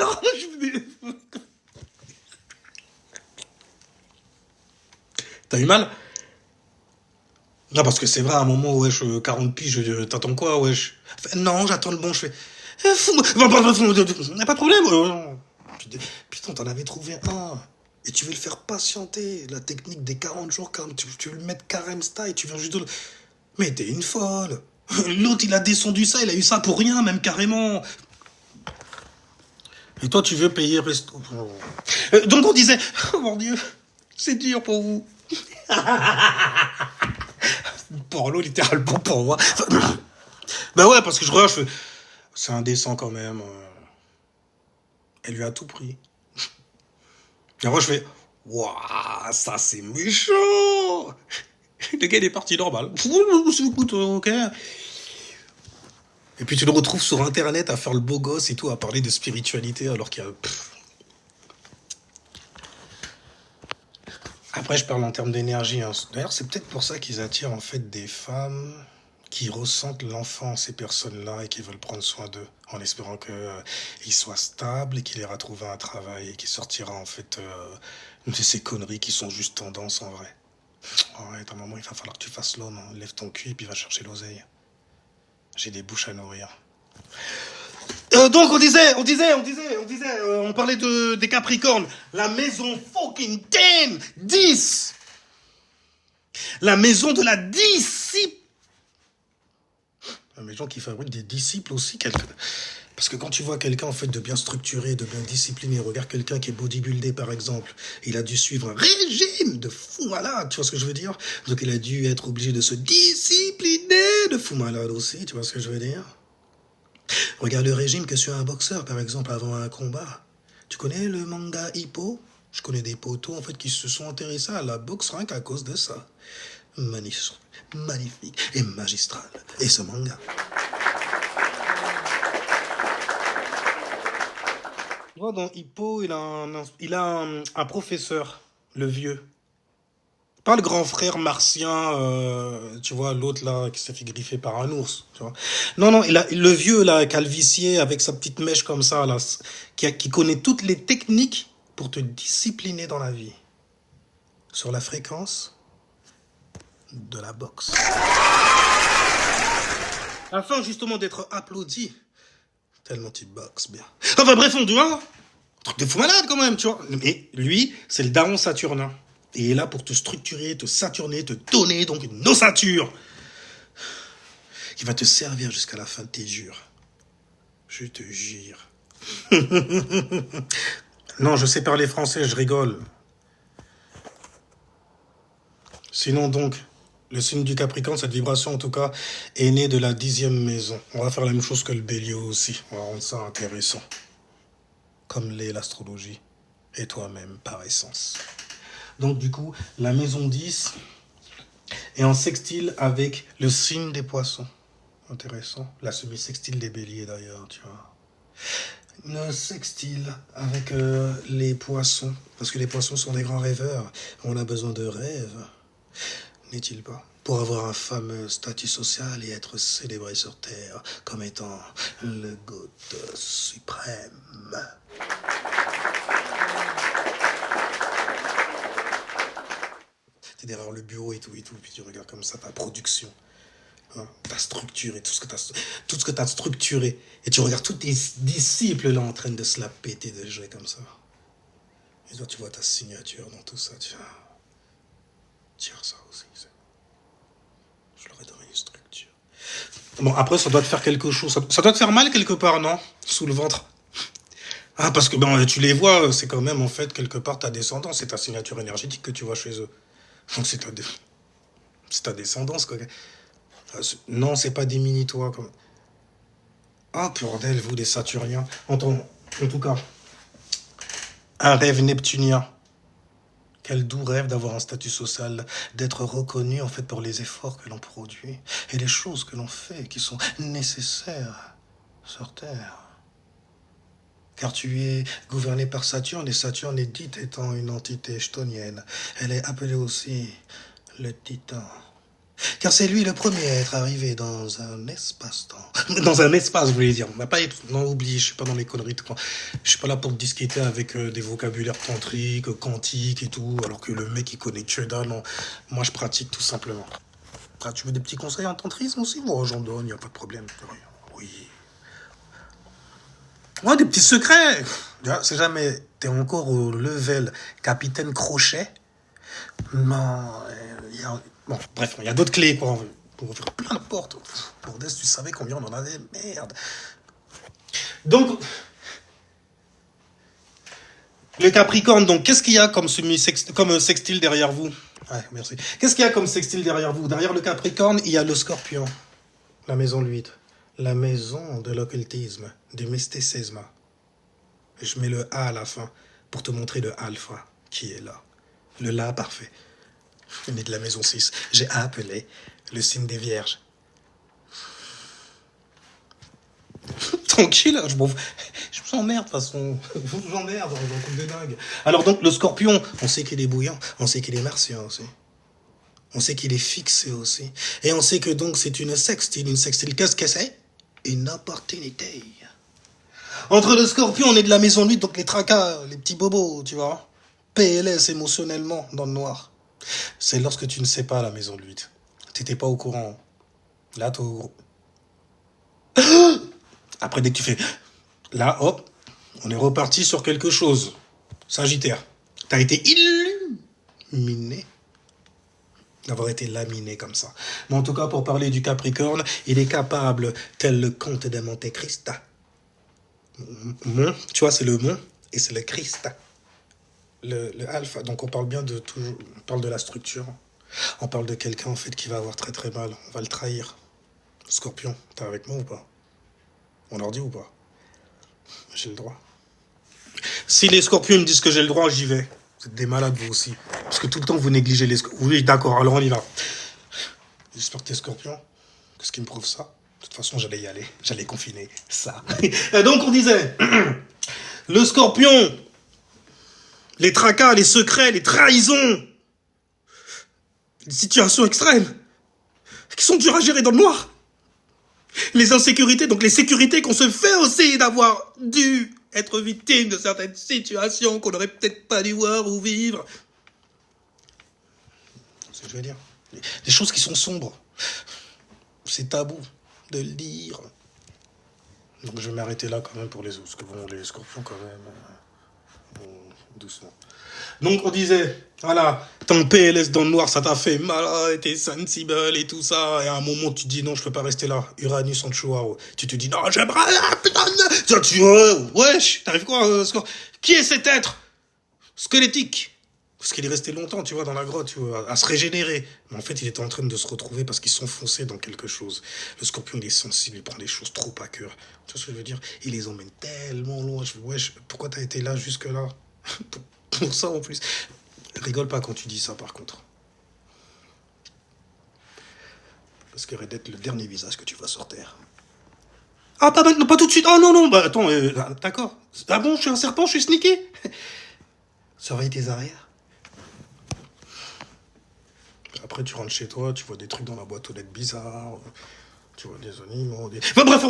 T'as eu mal? Non, parce que c'est vrai, à un moment, wesh, 40 piges, t'attends quoi, wesh? Non, j'attends le bon, je fais... Pas de problème. Putain, t'en avais trouvé un. Et tu veux le faire patienter. La technique des 40 jours, comme tu veux le mettre carême style, tu viens juste de... Mais t'es une folle. L'autre, il a descendu ça, il a eu ça pour rien, même carrément. Et toi, tu veux payer resto. Donc on disait, oh mon Dieu, c'est dur pour vous. Porno, littéralement, pour moi. Ben ouais, parce que je regarde, je fais... C'est indécent quand même. Elle lui a tout pris. Et moi, je fais... Waouh, ça c'est méchant. Le gars, il est parti normal. Écoute, ok. Et puis tu le retrouves sur Internet à faire le beau gosse et tout, à parler de spiritualité, alors qu'il y a... Après, je parle en termes d'énergie. Hein. D'ailleurs, c'est peut-être pour ça qu'ils attirent en fait des femmes qui ressentent l'enfant, ces personnes-là, et qui veulent prendre soin d'eux, en espérant qu'ils soient stables et qu'il ira trouver un travail et qu'il sortira en fait de ces conneries qui sont juste tendance en vrai. Arrête, à un moment, il va falloir que tu fasses l'homme. Hein. Lève ton cul et puis va chercher l'oseille. J'ai des bouches à nourrir. Donc on parlait des Capricornes. La maison fucking 10. La maison de la disciple. La maison qui fabrique des disciples aussi. Parce que quand tu vois quelqu'un en fait de bien structuré, de bien discipliné, regarde quelqu'un qui est bodybuildé par exemple, il a dû suivre un régime de fou malade, tu vois ce que je veux dire? Donc il a dû être obligé de se discipliner de fou malade aussi, tu vois ce que je veux dire? Regarde le régime que suit un boxeur, par exemple, avant un combat. Tu connais le manga Hippo? Je connais des potos, en fait, qui se sont intéressés à la boxe rien qu'à cause de ça. Magnifique et magistral. Et ce manga. Tu vois, dans Hippo, il a un professeur, le vieux. Pas le grand frère martien, tu vois, l'autre là, qui s'est fait griffer par un ours, tu vois. Non, le vieux là, calvicier, avec sa petite mèche comme ça, là, qui connaît toutes les techniques pour te discipliner dans la vie. Sur la fréquence de la boxe. Afin justement d'être applaudi, tellement tu boxes bien. Enfin bref, on doit, truc de fou malade quand même, tu vois. Mais lui, c'est le daron saturnin. Et il est là pour te structurer, te saturner, te donner donc une ossature qui va te servir jusqu'à la fin de tes jures. Je te jure. Non, je sais parler français, je rigole. Sinon donc, Le signe du Capricorne, cette vibration en tout cas, est née de la 10e maison. On va faire la même chose que le Bélier aussi. On va rendre ça intéressant. Comme l'est l'astrologie. Et toi-même, par essence. Donc du coup, la maison 10 est en sextile avec le signe des poissons. Intéressant. La semi-sextile des béliers d'ailleurs, tu vois. Le sextile avec les poissons. Parce que les poissons sont des grands rêveurs. On a besoin de rêves. N'est-il pas? Pour avoir un fameux statut social et être célébré sur Terre comme étant le GOAT suprême. T'es derrière le bureau et tout, puis tu regardes comme ça ta production. Hein, ta structure et tout ce que tu as structuré. Et tu regardes tous tes disciples là en train de se la péter, de jouer comme ça. Et toi, tu vois ta signature dans tout ça. Tiens ça aussi. Je leur ai donné une structure. Bon, après, ça doit te faire quelque chose. Ça doit te faire mal quelque part, non? Sous le ventre. Ah, parce que ben, tu les vois, c'est quand même, en fait, quelque part, ta descendance. C'est ta signature énergétique que tu vois chez eux. Donc, c'est ta descendance, quoi. Non, c'est pas des mini-toi, quoi. Ah, bordel, vous, des Saturniens. En tout cas, un rêve neptunien. Quel doux rêve d'avoir un statut social, d'être reconnu en fait pour les efforts que l'on produit et les choses que l'on fait qui sont nécessaires sur Terre. Car tu es gouverné par Saturne et Saturne est dite étant une entité chtonienne. Elle est appelée aussi le Titan. Car c'est lui le premier à être arrivé dans un espace-temps. Dans un espace, je voulais dire. Non, oublie, je suis pas dans les conneries. Je suis pas là pour discuter avec des vocabulaires tantriques, quantiques et tout, alors que le mec, il connaît que dalle. Non. Moi, je pratique tout simplement. Ah, tu veux des petits conseils en tantrisme aussi? Moi, j'en donne, y a pas de problème. Oui. Ouais, des petits secrets. C'est jamais... T'es encore au level capitaine Crochet. Non, bon, bref, il y a d'autres clés, quoi. Pour ouvrir plein de portes. Bordel, tu savais combien on en avait? Merde. Donc, le Capricorne, donc, qu'est-ce qu'il y a comme sextile derrière vous? Ouais, merci. Qu'est-ce qu'il y a comme sextile derrière vous? Derrière le Capricorne, il y a le Scorpion. La maison 8. La maison de l'occultisme, du mysticisme. Et je mets le A à la fin pour te montrer le alpha qui est là. Le La parfait. On est de la maison 6. J'ai appelé le signe des vierges. Tranquille, je vous emmerde de toute façon. Je vous emmerde, j'en trouve de dingue. Alors donc le Scorpion, on sait qu'il est bouillant, on sait qu'il est martien aussi. On sait qu'il est fixé aussi. Et on sait que donc c'est une sextile. Une sextile, qu'est-ce que c'est? Une opportunité. Entre le Scorpion, on est de la maison 8, donc les tracas, les petits bobos, tu vois. PLS émotionnellement dans le noir. C'est lorsque tu ne sais pas la maison de 8. T'étais pas au courant. Là, t'es au... Après, dès que tu fais... Là, hop, on est reparti sur quelque chose. Sagittaire. T'as été illuminé d'avoir été laminé comme ça. Mais en tout cas, pour parler du Capricorne, il est capable, tel le comte de Monte Cristo. Mon, tu vois, c'est le Mont et c'est le Christ. Le alpha, donc on parle bien de toujours, on parle de la structure, on parle de quelqu'un en fait qui va avoir très très mal, on va le trahir. Scorpion, t'es avec moi ou pas? On leur dit ou pas? J'ai le droit. Si les scorpions me disent que j'ai le droit, j'y vais. Vous êtes des malades vous aussi, parce que tout le temps vous négligez les scorpions. Oui, d'accord, alors on y va. J'espère que t'es scorpion. Qu'est-ce qui me prouve ça? De toute façon, j'allais y aller, j'allais confiner ça. Et donc on disait, le scorpion, les tracas, les secrets, les trahisons, les situations extrêmes qui sont dures à gérer dans le noir. Les insécurités, donc les sécurités qu'on se fait aussi d'avoir dû être victime de certaines situations qu'on n'aurait peut-être pas dû voir ou vivre. C'est ce que je veux dire. Des choses qui sont sombres. C'est tabou de le dire. Donc je vais m'arrêter là quand même pour les autres. Parce que bon, les scorpions quand même... Bon, doucement. Donc on disait, voilà, ton PLS dans le noir, ça t'a fait mal, t'es sensible et tout ça. Et à un moment, tu te dis, non, je peux pas rester là. Uranus en Chihuahua. Tu te dis, non, j'aimerais la putain. Wesh, t'arrives quoi, Qui est cet être squelettique Parce qu'il est resté longtemps, tu vois, dans la grotte, tu vois, à se régénérer. Mais en fait, il était en train de se retrouver parce qu'ils sont foncés dans quelque chose. Le scorpion, il est sensible, il prend les choses trop à cœur. Tu vois ce que je veux dire? Il les emmène tellement loin. Je fais, wesh, pourquoi t'as été là jusque-là? pour ça, en plus. Rigole pas quand tu dis ça, par contre. Parce que Red Dead, le dernier visage que tu vois sur Terre. Ah, pas maintenant, pas tout de suite. Oh non, non, bah attends, d'accord. Ah bon, je suis un serpent, je suis sneaké. Surveille tes arrières. Après, tu rentres chez toi, tu vois des trucs dans la boîte aux lettres bizarres, tu vois des animaux, des... Enfin bref,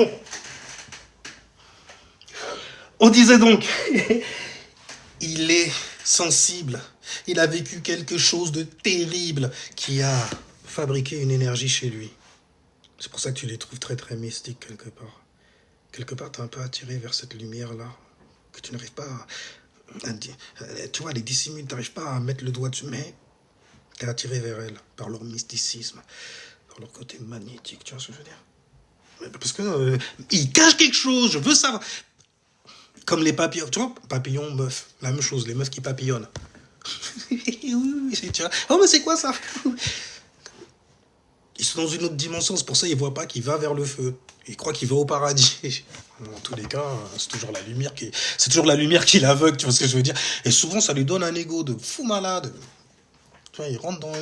on disait donc, il est sensible, il a vécu quelque chose de terrible qui a fabriqué une énergie chez lui. C'est pour ça que tu les trouves très très mystiques quelque part. Quelque part, t'es un peu attiré vers cette lumière-là, que tu n'arrives pas tu vois, les dissimules, t'arrives pas à mettre le doigt dessus, mais t'es attiré vers elles, par leur mysticisme, par leur côté magnétique, tu vois ce que je veux dire? Parce que ils cachent quelque chose, je veux savoir. Comme les papillons, tu vois, papillons, meufs, la même chose, les meufs qui papillonnent. Oui, tu vois. Oh, mais c'est quoi ça? Ils sont dans une autre dimension, c'est pour ça qu'ils ne voient pas qu'il va vers le feu. Ils croient qu'il va au paradis. Dans tous les cas, c'est toujours la lumière qui l'aveugle, tu vois ce que je veux dire? Et souvent, ça lui donne un ego de fou malade. Tu vois, il rentre dans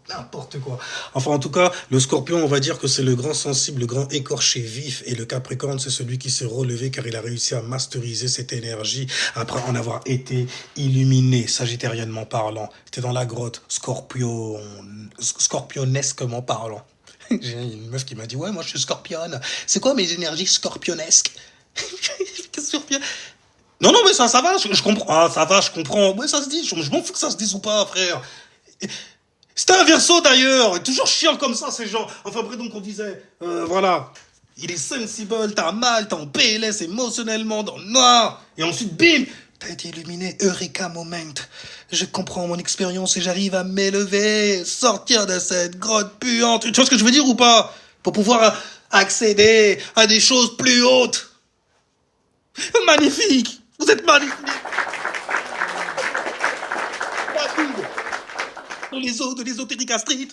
n'importe quoi. Enfin, en tout cas, le scorpion, on va dire que c'est le grand sensible, le grand écorché vif. Et le capricorne, c'est celui qui s'est relevé car il a réussi à masteriser cette énergie après en avoir été illuminé, sagittariennement parlant. T'es dans la grotte, scorpionesquement parlant. J'ai une meuf qui m'a dit, ouais, moi je suis scorpionne. C'est quoi mes énergies scorpionesques? Scorpion. Non, non, mais ça va, je comprends. Ah, ça va, je comprends. Ouais, ça se dit, je m'en fous que ça se dise ou pas, frère. C'était un verso d'ailleurs, toujours chiant comme ça ces gens. Enfin bref, donc on disait, voilà, il est sensible, t'as mal, t'es en PLS émotionnellement, dans le noir. Et ensuite, bim, t'as été illuminé, Eureka moment. Je comprends mon expérience et j'arrive à m'élever, sortir de cette grotte puante. Tu vois ce que je veux dire ou pas? Pour pouvoir accéder à des choses plus hautes. Magnifique, vous êtes magnifique. Dans les eaux de l'Ésotérica Street.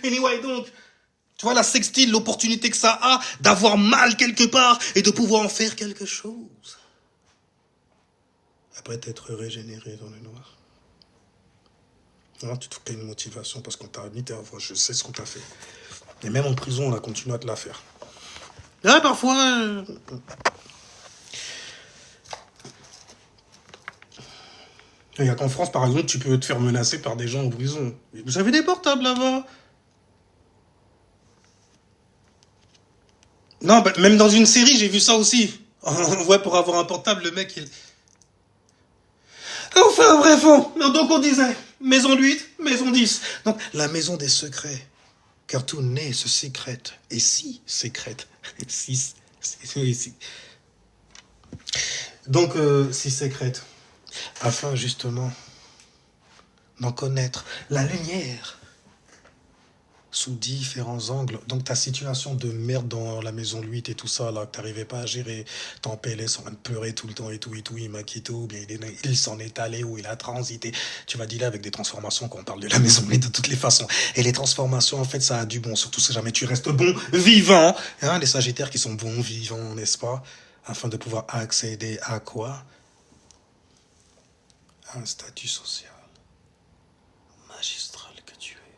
Anyway, donc, tu vois la sextile, l'opportunité que ça a d'avoir mal quelque part et de pouvoir en faire quelque chose. Après t'être régénéré dans le noir. Non, tu trouves qu'il y a une motivation parce qu'on t'a mis tes voix, je sais ce qu'on t'a fait. Et même en prison, on a continué à te la faire. Là, parfois... Il n'y a qu'en France, par exemple, tu peux te faire menacer par des gens en prison. Vous avez des portables là-bas? Non, bah, même dans une série, j'ai vu ça aussi. Ouais, pour avoir un portable, le mec, il... Enfin, bref, donc on disait, maison 8, maison 10. Donc, la maison des secrets. Car tout naît se sécrète. Et si sécrète. Si. Donc, si sécrète. Afin, justement, d'en connaître la lumière sous différents angles. Donc ta situation de merde dans la maison 8 et tout ça, là, que t'arrivais pas à gérer, t'en PLS en train de pleurer tout le temps et tout, il m'a quitté, ou bien il s'en est allé, ou il a transité. Tu vas dealer avec des transformations quand on parle de la maison 8 de toutes les façons. Et les transformations, en fait, ça a du bon, surtout si jamais tu restes bon, vivant. Hein, les sagittaires qui sont bons, vivants, n'est-ce pas? Afin de pouvoir accéder à quoi? À un statut social magistral que tu es.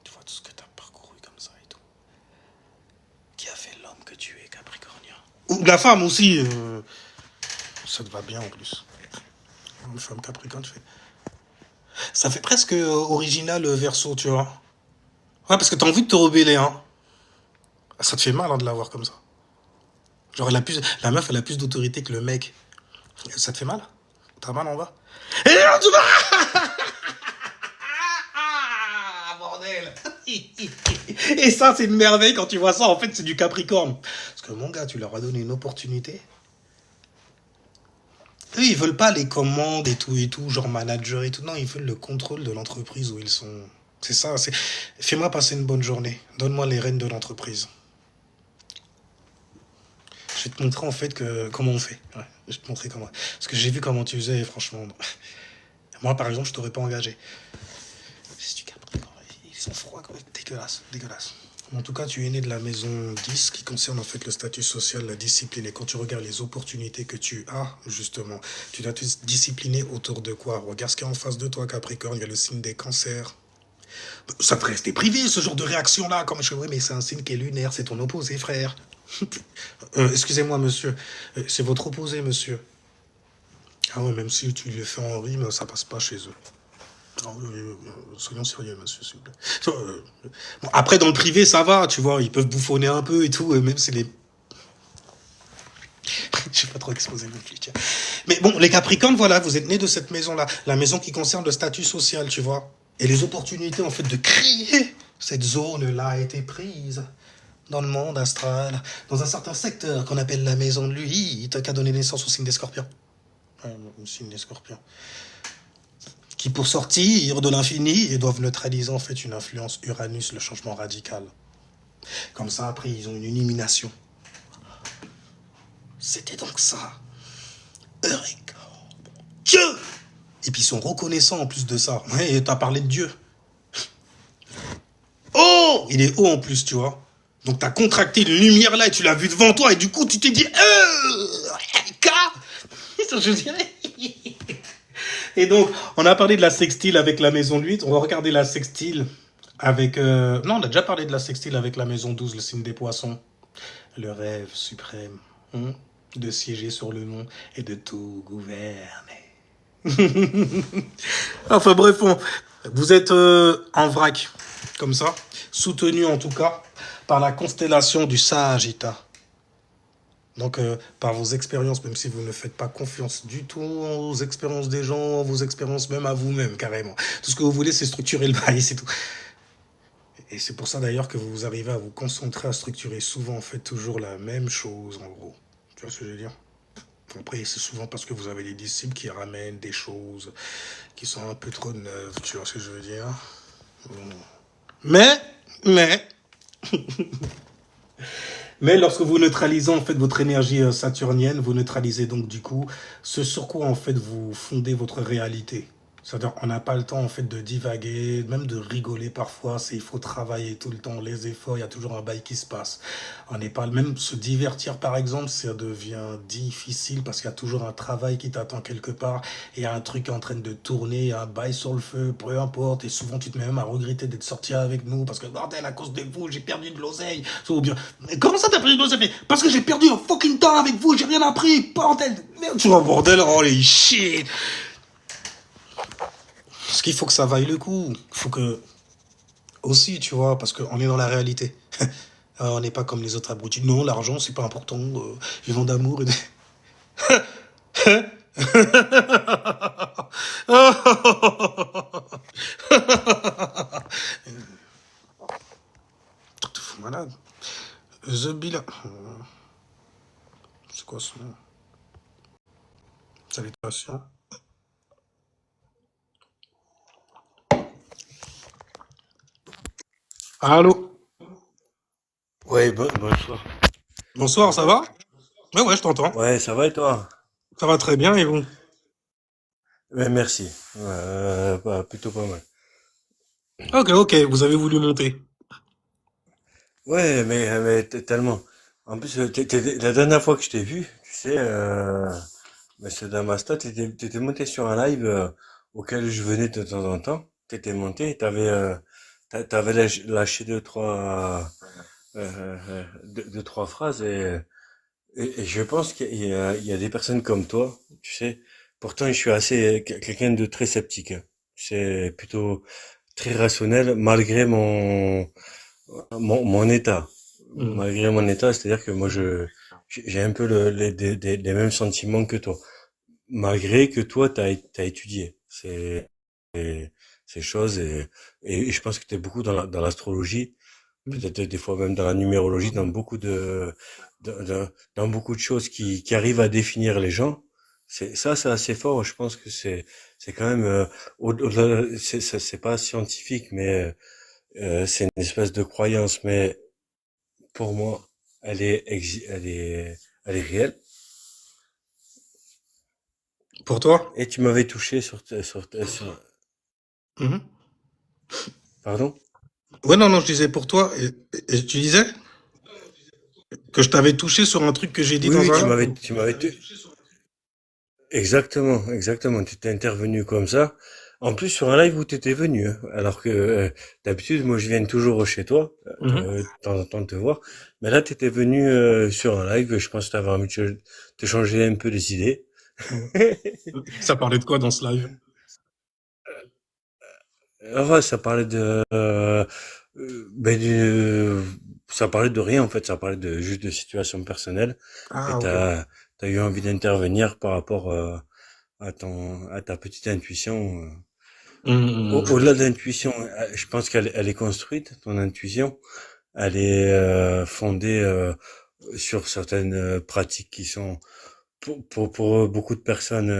Tu vois tout ce que tu as parcouru comme ça et tout. Qui a fait l'homme que tu es, Capricornien. Ou la femme aussi. Ça te va bien en plus. Une femme Capricorne, tu fais. Ça fait presque original Verseau, tu vois. Ouais, parce que t'as envie de te rebeller, hein. Ça te fait mal hein, de la voir comme ça. Genre, la meuf, elle a plus d'autorité que le mec. Ça te fait mal? T'as mal en bas? Et là, tu vas... Bordel. Et ça, c'est une merveille quand tu vois ça. En fait, c'est du Capricorne. Parce que mon gars, tu leur as donné une opportunité. Eux, ils veulent pas les commandes et tout, genre manager et tout. Non, ils veulent le contrôle de l'entreprise où ils sont. C'est ça. Fais-moi passer une bonne journée. Donne-moi les rênes de l'entreprise. Je vais te montrer en fait comment on fait. Ouais, je vais te montrer comment. Parce que j'ai vu comment tu faisais, franchement. Moi, par exemple, je t'aurais pas engagé. C'est du Capricorne, ils sont froids, quoi. Dégueulasse, dégueulasse. En tout cas, tu es né de la maison 10 qui concerne en fait le statut social, la discipline. Et quand tu regardes les opportunités que tu as, justement, tu dois te discipliner autour de quoi? Regarde ce qu'il y a en face de toi, Capricorne, il y a le signe des cancers. Ça te rester privé, ce genre de réaction-là. Comme je dis, oui, mais c'est un signe qui est lunaire, c'est ton opposé, frère. Excusez-moi, monsieur. C'est votre opposé, monsieur. Ah ouais, même si tu le fais en rime, ça passe pas chez eux. Non, soyons sérieux, monsieur, s'il vous plaît. Bon, après, dans le privé, ça va, tu vois, ils peuvent bouffonner un peu et tout, même si les... Je vais pas trop exposer non plus, tiens. Mais bon, les Capricornes, voilà, vous êtes nés de cette maison-là. La maison qui concerne le statut social, tu vois. Et les opportunités, en fait, de créer cette zone-là a été prise dans le monde astral, dans un certain secteur qu'on appelle la maison de lui, qui a donné naissance au signe des scorpions. Le signe des scorpions. Qui, pour sortir de l'infini, doivent neutraliser, en fait, une influence Uranus, le changement radical. Comme ça, après, ils ont une illumination. C'était donc ça. Eureka. Dieu. Et puis ils sont reconnaissants en plus de ça. Ouais, t'as parlé de Dieu. Oh, il est haut en plus, tu vois. Donc t'as contracté une lumière là et tu l'as vu devant toi et du coup tu t'es dit Eureka. Je dirais. Et donc, on a parlé de la sextile avec la maison 8. On va regarder la sextile avec... Non, on a déjà parlé de la sextile avec la maison 12, le signe des poissons. Le rêve suprême, de siéger sur le mont et de tout gouverner. Enfin bref, vous êtes en vrac, comme ça, soutenu en tout cas par la constellation du Sagittaire. Donc, par vos expériences, même si vous ne faites pas confiance du tout aux expériences des gens, vos expériences même à vous-même, carrément. Tout ce que vous voulez, c'est structurer le bail, c'est tout. Et c'est pour ça d'ailleurs que vous arrivez à vous concentrer, à structurer souvent, en fait, toujours la même chose, en gros. Tu vois ce que je veux dire? Après, c'est souvent parce que vous avez des disciples qui ramènent des choses qui sont un peu trop neuves, tu vois ce que je veux dire? Mais, mais, Mais lorsque vous neutralisez en fait votre énergie saturnienne, vous neutralisez donc du coup ce sur quoi en fait vous fondez votre réalité. C'est-à-dire on n'a pas le temps en fait de divaguer, même de rigoler parfois, il faut travailler tout le temps, les efforts, il y a toujours un bail qui se passe. On n'est pas même se divertir par exemple, ça devient difficile parce qu'il y a toujours un travail qui t'attend quelque part, et il y a un truc qui est en train de tourner, il y a un bail sur le feu, peu importe, et souvent tu te mets même à regretter d'être sorti avec nous parce que bordel à cause de vous j'ai perdu de l'oseille. Ou bien, mais comment ça t'as perdu de l'oseille? Parce que j'ai perdu un fucking temps avec vous, j'ai rien appris, bordel. Merde, tu vois bordel, oh les shit. Parce qu'il faut que ça vaille le coup. Il faut que... Aussi, tu vois, parce qu'on est dans la réalité. On n'est pas comme les autres abrutis. Non, l'argent, c'est pas important. Vivons d'amour et de... Truc de fou malade. The Bill... C'est quoi ce nom? Salutations. Allô? Ouais, bonsoir. Tu Bonsoir, ça m'entends? va? Ouais, ouais, je t'entends. Ouais, ça va et toi? Ça va très bien, et vous? Ouais, merci. Ouais, plutôt pas mal. Ok, ok, vous avez voulu monter. Ouais, mais tellement. En plus, la dernière fois que je t'ai vu, tu sais, mais c'est dans ma stat, t'étais monté sur un live auquel je venais de temps en temps. T'étais monté, t'avais lâché deux, trois, deux, trois phrases et je pense il y a des personnes comme toi, tu sais. Pourtant, je suis assez quelqu'un de très sceptique, hein. C'est plutôt très rationnel malgré mon état. Hmm. Malgré mon état, c'est-à-dire que moi j'ai un peu les mêmes sentiments que toi. Malgré que toi t'as étudié ces choses et je pense que tu es beaucoup dans l'astrologie, peut-être des fois même dans la numérologie, dans beaucoup dans beaucoup de choses qui arrivent à définir les gens. C'est assez fort. Je pense que c'est quand même au-delà, c'est pas scientifique, mais c'est une espèce de croyance. Mais pour moi, elle est réelle. Pour toi? Et tu m'avais touché Mhm. pardon? Ouais, non, non, je disais pour toi. Et tu disais que je t'avais touché sur un truc que j'ai dit Oui, dans oui, un live? exactement, exactement. Tu étais intervenu comme ça. En plus, sur un live où tu étais venu, hein. Alors que d'habitude, moi, je viens toujours chez toi, Mhm. de temps en temps te voir. Mais là, tu étais venu sur un live. Je pense que tu avais envie de te changer un peu les idées. Mhm. Ça parlait de quoi dans ce live? Ouais, ça parlait ben, ça parlait de rien en fait. Ça parlait de juste de situation personnelle. Et Ah, ok. t'as eu envie d'intervenir par rapport à ta petite intuition. Mhm. Au-delà de l'intuition, je pense elle est construite, ton intuition. Elle est fondée sur certaines pratiques qui sont, pour beaucoup de personnes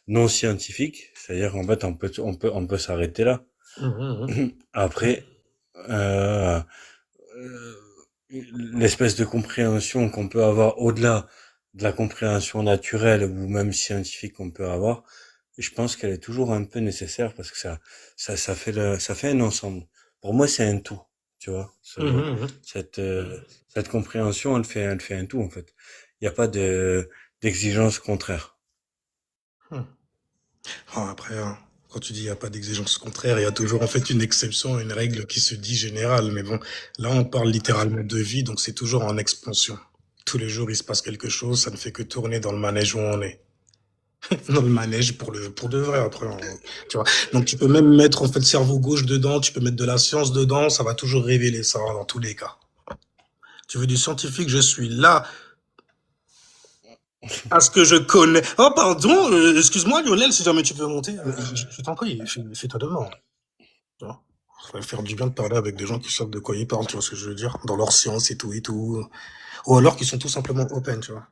non scientifiques. C'est-à-dire, en fait, on peut s'arrêter là. Mhm. Après, euh, euh, l'espèce de compréhension qu'on peut avoir au-delà de la compréhension naturelle ou même scientifique qu'on peut avoir, je pense qu'elle est toujours un peu nécessaire parce que ça fait un ensemble. Pour moi, c'est un tout, tu vois. Mhm. Cette, cette compréhension, elle fait un tout, en fait. Il n'y a pas d'exigence contraire. Mhm. Ah, après, hein, quand tu dis il n'y a pas d'exigence contraire, il y a toujours en fait une exception, une règle qui se dit générale. Mais bon, là, on parle littéralement de vie, donc c'est toujours en expansion. Tous les jours, il se passe quelque chose, ça ne fait que tourner dans le manège où on est. Dans le manège pour de vrai, après, tu vois. Donc, tu peux même mettre en fait cerveau gauche dedans, tu peux mettre de la science dedans, ça va toujours révéler ça dans tous les cas. Tu veux du scientifique, je suis là à ce que je connais. Oh, pardon, excuse-moi, Lionel, si jamais tu peux monter, je t'en prie, fais-toi demande. Tu vois. Ça va faire du bien de parler avec des gens qui savent de quoi ils parlent, tu vois ce que je veux dire, dans leur science et tout et tout. Ou alors qui sont tout simplement open, tu vois.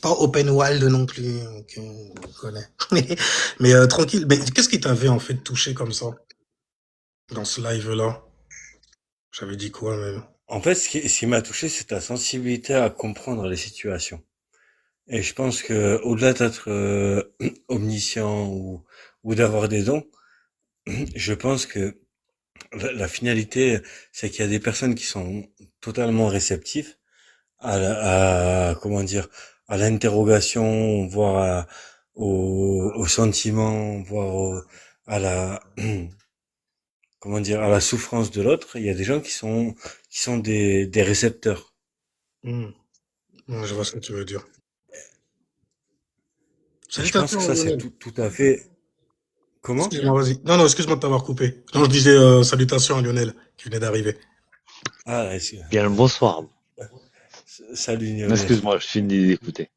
Pas open wild non plus, ok, on connaît. Mais tranquille, mais qu'est-ce qui t'avait en fait touché comme ça, dans ce live-là? J'avais dit quoi même? En fait, ce qui m'a touché, c'est ta sensibilité à comprendre les situations. Et je pense que au-delà d'être omniscient ou d'avoir des dons, je pense que la finalité, c'est qu'il y a des personnes qui sont totalement réceptives comment dire, à l'interrogation, voire au sentiment, à la, comment dire, à la souffrance de l'autre. Il y a des gens qui sont des récepteurs. Hmm. Ouais, je vois ce que tu veux dire. Et je pense que Salutations, ça, c'est Lionel. tout à fait, comment? Excuse-moi, vas-y. Non, non, excuse-moi de t'avoir coupé. Non, je disais salutations à Lionel, qui venait d'arriver. Ah, Bien le bonsoir. salut Lionel. Excuse-moi, je finis d'écouter.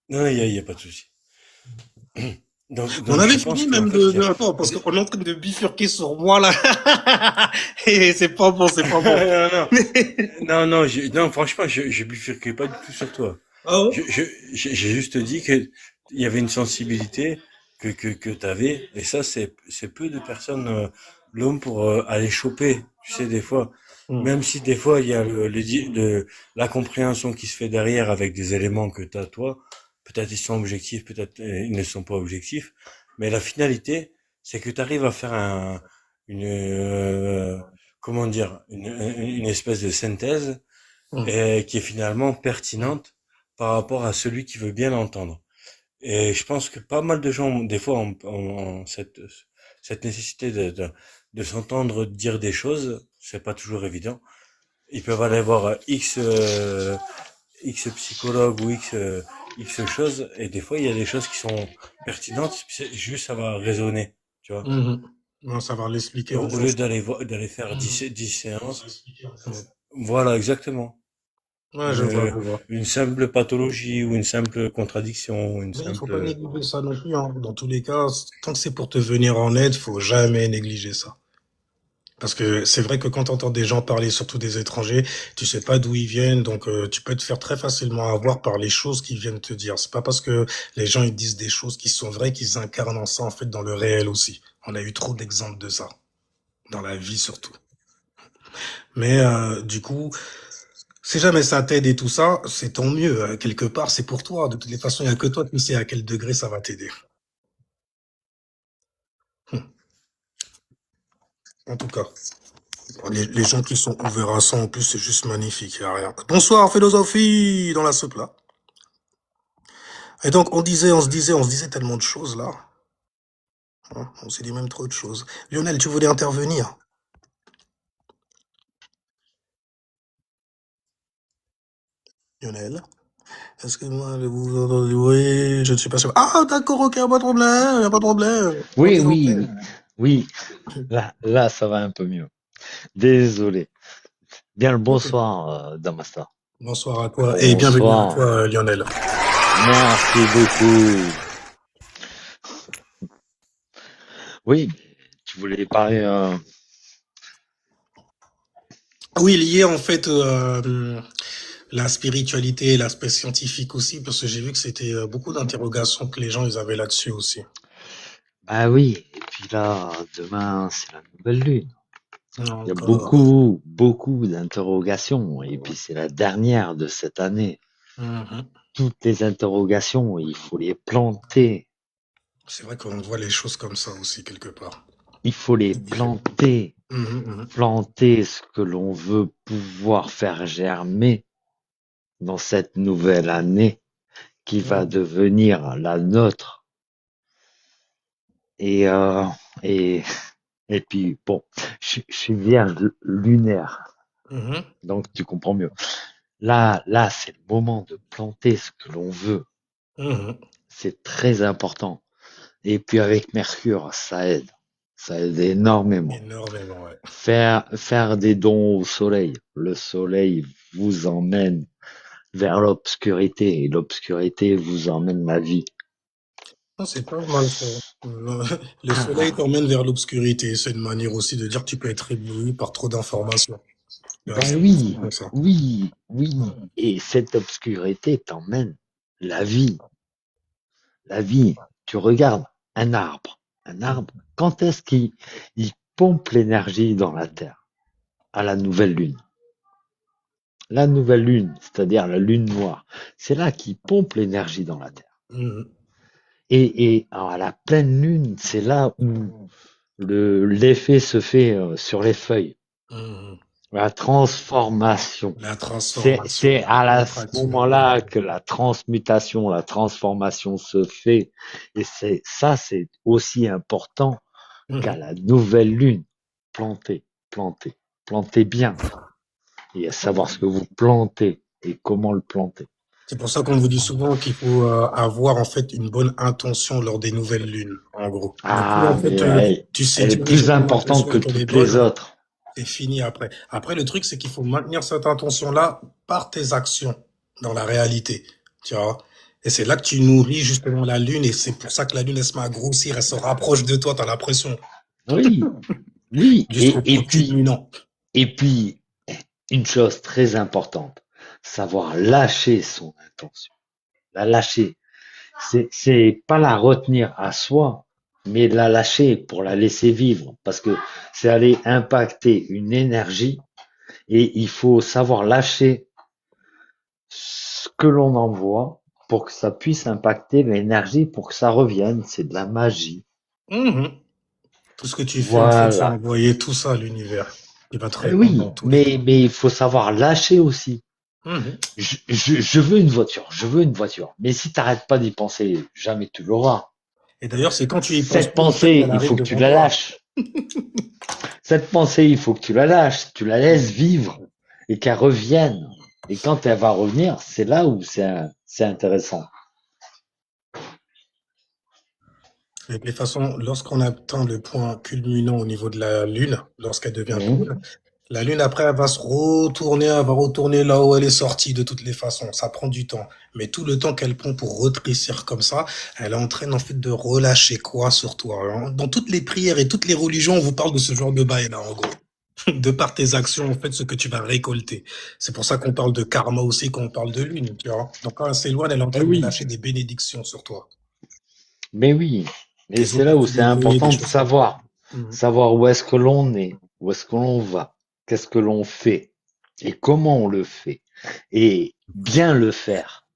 Non, il y a pas de souci. On Donc, avait je pense fini qu'en même fait, il y a, attends, parce qu'on est en train de bifurquer sur moi, là. Et c'est pas bon, c'est pas bon. non, non, non, franchement, je bifurquais pas du tout sur toi. Ah ouais? J'ai juste dit que il y avait une sensibilité que t'avais, et ça, c'est peu de personnes, l'homme pour aller choper, tu sais, des fois. Hmm. Même si des fois, il y a la compréhension qui se fait derrière avec des éléments que t'as toi, peut-être ils sont objectifs, peut-être ils ne sont pas objectifs, mais la finalité, c'est que tu arrives à faire une, comment dire, une espèce de synthèse Hmm. qui est finalement pertinente par rapport à celui qui veut bien l'entendre. Et je pense que pas mal de gens, des fois, ont cette nécessité de s'entendre dire des choses. C'est pas toujours évident. Ils peuvent aller voir X psychologue ou X choses, et des fois, il y a des choses qui sont pertinentes, c'est juste ça va résonner, tu vois. Mhm. Non, ça va l'expliquer en Au fait. lieu d'aller faire 10 séances. Hmm. Voilà, exactement. Ouais, je vois, Une, je vois. une simple pathologie ou une simple contradiction, ou une Mais il faut pas simple... négliger ça non plus, hein. Dans tous les cas, tant que c'est pour te venir en aide, faut jamais négliger ça. Parce que c'est vrai que quand tu entends des gens parler, surtout des étrangers, tu sais pas d'où ils viennent, donc tu peux te faire très facilement avoir par les choses qu'ils viennent te dire. C'est pas parce que les gens ils disent des choses qui sont vraies qu'ils incarnent en ça en fait dans le réel aussi. On a eu trop d'exemples de ça dans la vie surtout. Mais du coup, Si jamais ça t'aide et tout ça, c'est tant mieux. Quelque part, c'est pour toi. De toutes les façons, il n'y a que toi qui sais à quel degré ça va t'aider. Hum. En tout cas, les gens qui sont ouverts à ça, en plus, c'est juste magnifique. Il n'y a rien. Bonsoir, philosophie, dans la soupe, là. Et donc, on se disait tellement de choses, là. Hein, on s'est dit même trop de choses. Lionel, tu voulais intervenir? Lionel? Est-ce que moi, vous entendez? Oui, je ne suis pas sûr. Ah, d'accord, ok, pas de problème, y a pas de problème. Ok, Oui, ok. oui, oui. Là, ça va un peu mieux. Désolé. Bien le Ok. bonsoir, Damasta. Bonsoir à toi et bienvenue à Bonsoir. toi, Lionel. Merci beaucoup. Oui, tu voulais parler. Oui, lié en fait la spiritualité et l'aspect scientifique aussi, parce que j'ai vu que c'était beaucoup d'interrogations que les gens ils avaient là-dessus aussi. Bah oui. Et puis là, demain, c'est la nouvelle lune. Il y a Encore. beaucoup, beaucoup d'interrogations. Et puis c'est la dernière de cette année. Mhm. Toutes les interrogations, il faut les planter. C'est vrai qu'on voit les choses comme ça aussi quelque part. Il faut les planter. Mhm, mhm. Planter ce que l'on veut pouvoir faire germer dans cette nouvelle année qui va Mhm. devenir la nôtre. Et, euh, et, et puis, bon, je suis vierge lunaire, Mhm. donc tu comprends mieux. Là, c'est le moment de planter ce que l'on veut. Mhm. C'est très important. Et puis avec Mercure, ça aide. Ça aide énormément. Énormément, ouais. Faire des dons au soleil. Le soleil vous emmène vers l'obscurité et l'obscurité vous emmène la vie. Ah, c'est pas mal ça. Le soleil t'emmène vers l'obscurité. C'est une manière aussi de dire que tu peux être ébloui par trop d'informations. Ah, Ben c'est oui, comme ça. oui, oui. Et cette obscurité t'emmène la vie. La vie. Tu regardes un arbre. Un arbre, quand est-ce qu'il pompe l'énergie dans la terre? À la nouvelle lune. La nouvelle lune, c'est-à-dire la lune noire, c'est là qu'il pompe l'énergie dans la terre. Mhm. Et alors, à la pleine lune, c'est là où l'effet se fait sur les feuilles. Mhm. La transformation. La C'est transformation, ce contractuellement. moment-là que la transmutation, la transformation se fait. Et c'est aussi important qu'à Mhm. la nouvelle lune. Plantez, plantez, plantez bien. Et à savoir ce que vous plantez et comment le planter. C'est pour ça qu'on vous dit souvent qu'il faut avoir en fait une bonne intention lors des nouvelles lunes, en gros. Mais plus en Ah, mais fait tu sais elle est diriger plus ton importante intention que et qu'elle est toutes les bonne, autres. c'est fini après. Après, le truc, c'est qu'il faut maintenir cette intention-là par tes actions dans la réalité, tu vois. Et c'est là que tu nourris justement la lune et c'est pour ça que la lune, elle se met à grossir, elle se rapproche de toi, t'as l'impression, Oui, oui. jusqu'au point culminant. Et puis, une chose très importante, savoir lâcher son intention. La lâcher. C'est pas la retenir à soi, mais la lâcher pour la laisser vivre. Parce que c'est aller impacter une énergie et il faut savoir lâcher ce que l'on envoie pour que ça puisse impacter l'énergie, pour que ça revienne. C'est de la magie. Mhm. Tout ce que tu fais, en fait, c'est Voilà. envoyer tout ça à l'univers. Il va te répondre Oui, dans tous les cas. mais il faut savoir lâcher aussi. Mhm. Je veux une voiture, je veux une voiture. Mais si t'arrêtes pas d'y penser, jamais tu l'auras. Et d'ailleurs, c'est quand tu y penses Cette plus, en fait, pensée, qu'elle il arrive faut que tu devant la toi. lâches. Cette pensée, il faut que tu la lâches, tu la laisses vivre et qu'elle revienne. Et quand elle va revenir, c'est là où c'est intéressant. De toute façon, lorsqu'on atteint le point culminant au niveau de la Lune, lorsqu'elle devient Mhm. pleine, la Lune, après, elle va se retourner, elle va retourner là où elle est sortie de toutes les façons. Ça prend du temps. Mais tout le temps qu'elle prend pour rétrécir comme ça, elle est en train, en fait, de relâcher quoi sur toi, hein. Dans toutes les prières et toutes les religions, on vous parle de ce genre de bail-là, en gros. De par tes actions, en fait, ce que tu vas récolter. C'est pour ça qu'on parle de karma aussi quand on parle de lune, tu vois. Donc quand elle s'éloigne, elle est en Eh train de oui, lâcher des bénédictions sur toi, mais oui. Et des c'est là où c'est opportunités, des important de choses comme ça. savoir. Mhm. Savoir où est-ce que l'on est, où est-ce que l'on va, qu'est-ce que l'on fait. et comment on le fait et bien le faire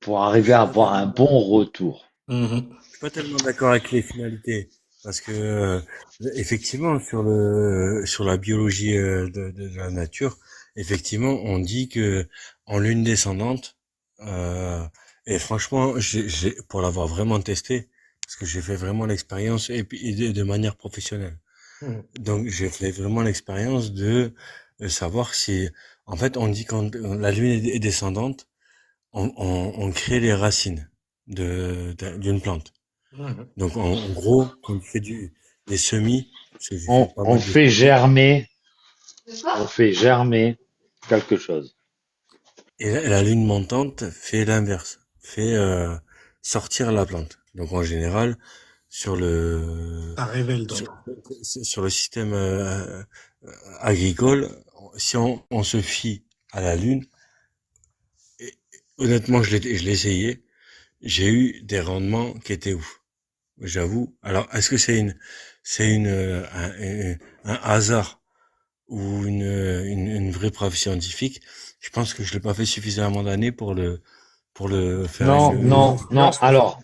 pour arriver Je à suis pas avoir un tellement, bon retour. Mhm. je suis pas tellement d'accord avec les finalités. Parce que, effectivement, sur la biologie de la nature, effectivement, on dit que en lune descendante, euh, et franchement, pour l'avoir vraiment testé, parce que j'ai fait vraiment l'expérience et puis et de manière professionnelle. Mhm. Donc, j'ai fait vraiment l'expérience de savoir si, en fait, on dit quand la lune est descendante, on crée les racines d'une plante. Mhm. Donc, en gros, quand tu fais des semis, parce que j'ai fait pas On mal de fait semis, germer, on fait germer quelque chose. et la lune montante fait l'inverse, fait sortir la plante. Donc, en général, sur le Ça révèle donc. sur, sur le système agricole, si on se fie à la lune, et, honnêtement, je l'ai essayé, j'ai eu des rendements qui étaient ouf. J'avoue. Alors, est-ce que c'est un hasard ou une vraie preuve scientifique? Je pense que je l'ai pas fait suffisamment d'années pour le faire Non, C'est aux non, non. influences, en fait. Alors,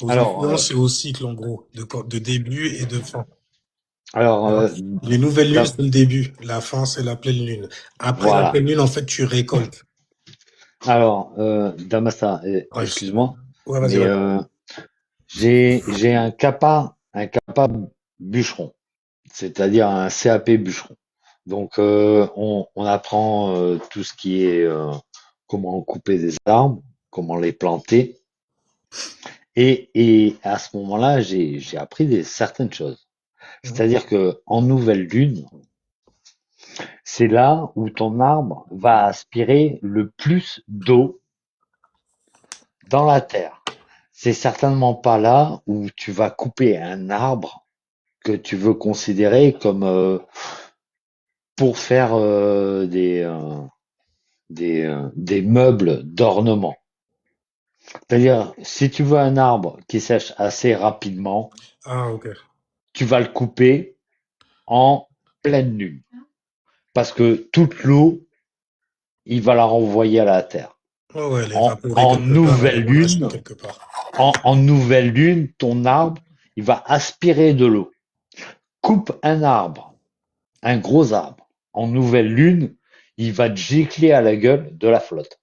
Aux alors, euh, influences et au cycle, en gros, de début et de fin. alors, Tu vois. Les nouvelles lunes, d'ab- c'est le début. La fin, c'est la pleine lune. Après la voilà. pleine lune, en fait, tu récoltes. Alors, Damasa, Bref. excuse-moi, Ouais, vas-y, mais ouais. j'ai un capa bûcheron, c'est-à-dire un CAP bûcheron. Donc, on apprend tout ce qui est comment couper des arbres, comment les planter. Et à ce moment-là, j'ai appris certaines choses. Mhm. C'est-à-dire que en nouvelle lune, c'est là où ton arbre va aspirer le plus d'eau dans la terre. C'est certainement pas là où tu vas couper un arbre que tu veux considérer comme pour faire des meubles d'ornement. C'est-à-dire, si tu veux un arbre qui sèche assez rapidement, Ah, ok. tu vas le couper en pleine lune. Parce que toute l'eau, il va la renvoyer à la terre. Ouais, ouais, elle est En, évaporée en quelque part, elle est nouvelle relâchée lune, quelque part. en nouvelle lune, ton arbre, il va aspirer de l'eau. Coupe un arbre, un gros arbre. En nouvelle lune, il va te gicler à la gueule de la flotte.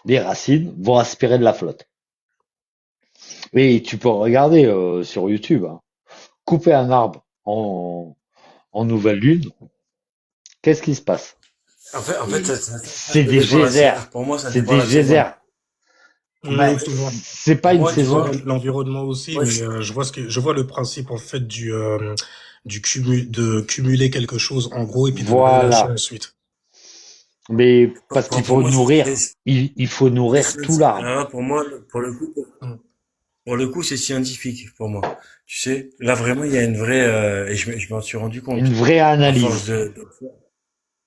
Les racines vont aspirer de la flotte. Et tu peux regarder sur YouTube, hein. Couper un arbre en nouvelle lune, qu'est-ce qui se passe? En fait, C'est ça des dépend la geysers. pour moi, ça C'est dépend des la saison. geysers. Ben, Souvent. c'est pas une Moi, tu Souvent vois, saison. l'environnement aussi, moi, mais je vois le principe en fait de cumuler quelque chose en gros et puis de le relâcher Voilà. ensuite. Mais parce qu'il pour faut moi, nourrir, il faut nourrir tout l'arbre. alors, pour moi, Mm. pour le coup, c'est scientifique pour moi. Tu sais, là vraiment, il y a une vraie, et je m'en suis rendu Une compte vraie à force analyse.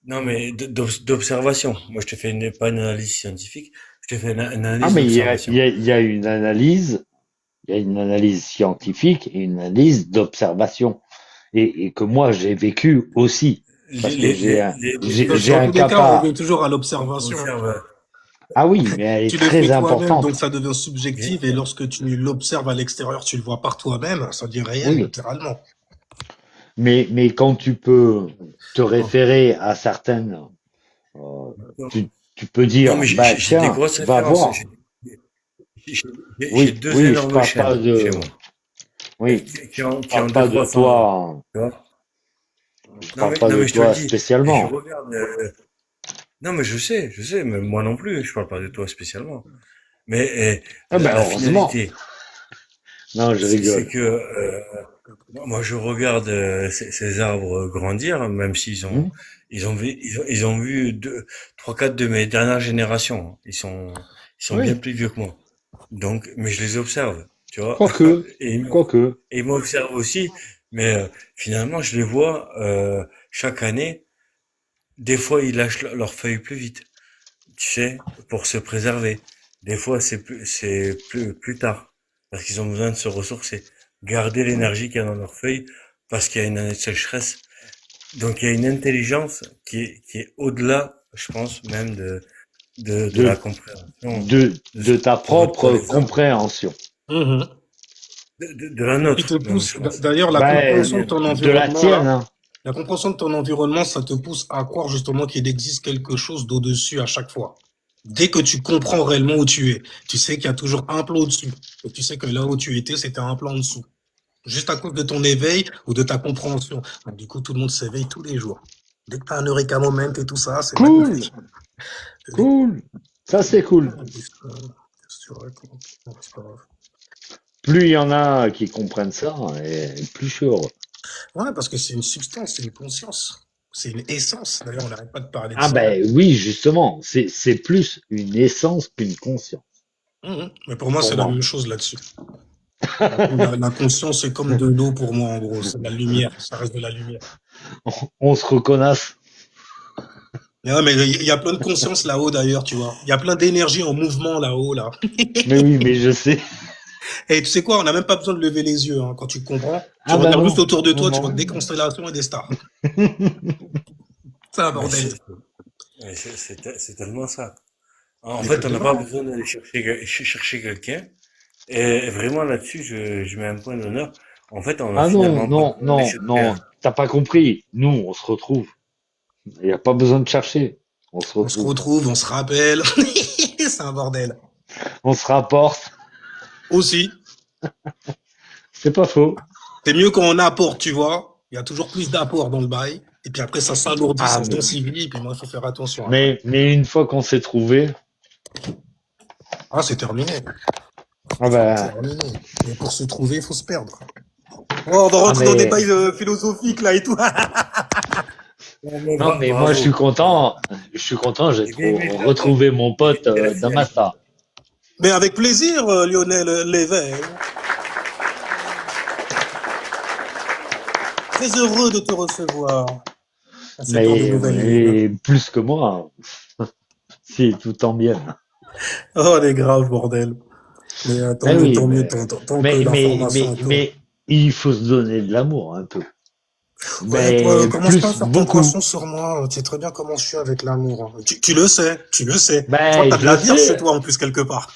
non mais d'observation. Moi, je te fais pas une analyse scientifique, je te fais une Ah, analyse mais d'observation. il y a une analyse, il y a une analyse scientifique et une analyse d'observation. Et que moi, j'ai vécu aussi. Parce que j'ai Dans un tous les cas, on capa. revient toujours à Quand on l'observation. observe, Ah oui, mais elle est Tu le fais très toi-même, donc importante. ça devient subjectif, et lorsque tu l'observes à l'extérieur, tu le vois par toi-même, ça devient réel, Oui. littéralement. Mais quand tu peux te bon, référer à certaines, euh, d'accord. tu peux Non dire, mais bah j'ai des tiens, grosses va références. voir. J'ai j'ai Oui, deux oui, je énormes parle pas chaînes chez de, moi, oui, je qui ont parle deux pas de trois cents vues. toi, Tu vois? je parle pas Non de mais je te le toi dis. Et je spécialement. regarde. Non mais je sais, mais moi non plus, je parle pas de toi spécialement. Mais Ah ben la heureusement. finalité, Non, je c'est rigole. que moi je regarde ces arbres grandir, même s'ils ont Hmm. ils ont vu trois quatre de mes dernières générations. Ils sont bien Oui, plus vieux que moi. Donc, mais je les observe, tu vois. quoique, Et quoique. et ils m'observent aussi. Mais finalement, je les vois chaque année. Des fois, ils lâchent leurs feuilles plus vite, tu sais, pour se préserver. Des fois, plus tard, parce qu'ils ont besoin de se ressourcer, garder l'énergie qu'il y a dans leurs feuilles, parce qu'il y a une année de sécheresse. Donc, il y a une intelligence qui est au-delà. je pense même de la de, compréhension de, de ta pour propre les autres, compréhension. Mhm. de la Qui nôtre, te même, je pousse, pense. d'ailleurs, la Ben, La compréhension de mienne. ton de la environnement, tienne, là, hein. la compréhension de ton environnement, ça te pousse à croire justement qu'il existe quelque chose d'au-dessus à chaque fois. Dès que tu comprends réellement où tu es, tu sais qu'il y a toujours un plan au-dessus. Et tu sais que là où tu étais, c'était un plan en dessous. Juste à cause de ton éveil ou de ta compréhension. Donc, du coup, tout le monde s'éveille tous les jours. Dès que tu as un Eureka Moment et tout ça, c'est Cool, magnifique. cool. Ça, c'est cool. Qu'est-ce que tu racontes? Non, c'est pas grave. Plus il y en a qui comprennent ça, et plus je suis heureux. Ouais, parce que c'est une substance, c'est une conscience. C'est une essence. D'ailleurs, on n'arrête pas de parler de Ah ça. ben oui, justement, c'est plus une essence qu'une conscience, Mais pour moi, pour c'est la moi. même chose là-dessus. La conscience, c'est comme de l'eau pour moi, en gros. C'est de la lumière. Ça reste de la lumière. On se reconnaisse. Mais ouais, mais il y a plein de conscience là-haut, d'ailleurs, tu vois. Il y a plein d'énergie en mouvement là-haut, là. Mais oui, mais je sais. Et tu sais quoi, on n'a même pas besoin de lever les yeux, hein, quand tu comprends. Tu Ah ben regardes juste non, autour de non, toi, tu vois non. que des constellations et des stars. C'est un Mais bordel. c'est tellement ça. En fait, on n'a pas Exactement. besoin d'aller chercher quelqu'un. Et vraiment là-dessus, je mets un point d'honneur. En fait, on n'a Ah non, finalement pas non, besoin d'aller non, chercher non. T'as pas compris. Nous, on se retrouve. Il n'y a pas besoin de chercher. On se On se retrouve. retrouve, on se rappelle. C'est un bordel. On se rapporte. Aussi, C'est pas faux. c'est mieux quand on apporte, tu vois. Il y a toujours plus d'apport dans le bail. Et puis après, ça s'alourdit, Ah, ça se densifie. Et puis moi, il faut faire attention après. mais une fois qu'on s'est trouvé, Ah, c'est terminé. ah ben, Terminé. Mais pour se trouver, il faut se perdre. Oh, on va ah rentrer dans des mais, bails philosophiques là et tout. Non, mais non, mais moi, bravo. je suis content, j'ai Eh bien, mais retrouvé mon pote, merci. Damasta. Mais avec plaisir, Lionel Lévesque. Très heureux de te recevoir à cette heure de nouvelle lune. Mais plus que moi, si tout en bien. Oh, les graves, bordel. Mais Mais oui, tant mieux, tant que l'information tourne. mais il faut se donner de l'amour un peu. Ouais, toi, Mais commence pas à plus, faire ton beaucoup. poisson sur moi. Tu sais très bien comment je suis avec l'amour. Tu le sais, tu le sais. Je crois que Ben, t'as de je la le vierge chez sais. toi en plus quelque part.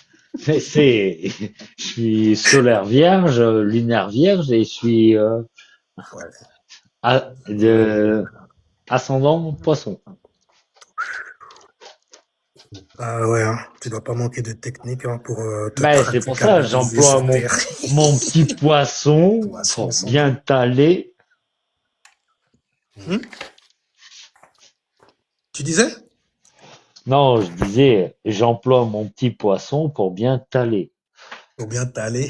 Je suis solaire vierge, lunaire vierge et je suis Ouais. de ascendant poisson. Ah ouais, hein. Tu dois pas manquer de technique hein, pour te Ben, c'est pour ça, praticabiliser j'emploie sur Terre. mon petit poisson Poisson pour sans bien doute. t'aller. Hmm. Tu disais? Non, je disais, j'emploie mon petit poisson pour bien t'aller. Faut bien t'aller.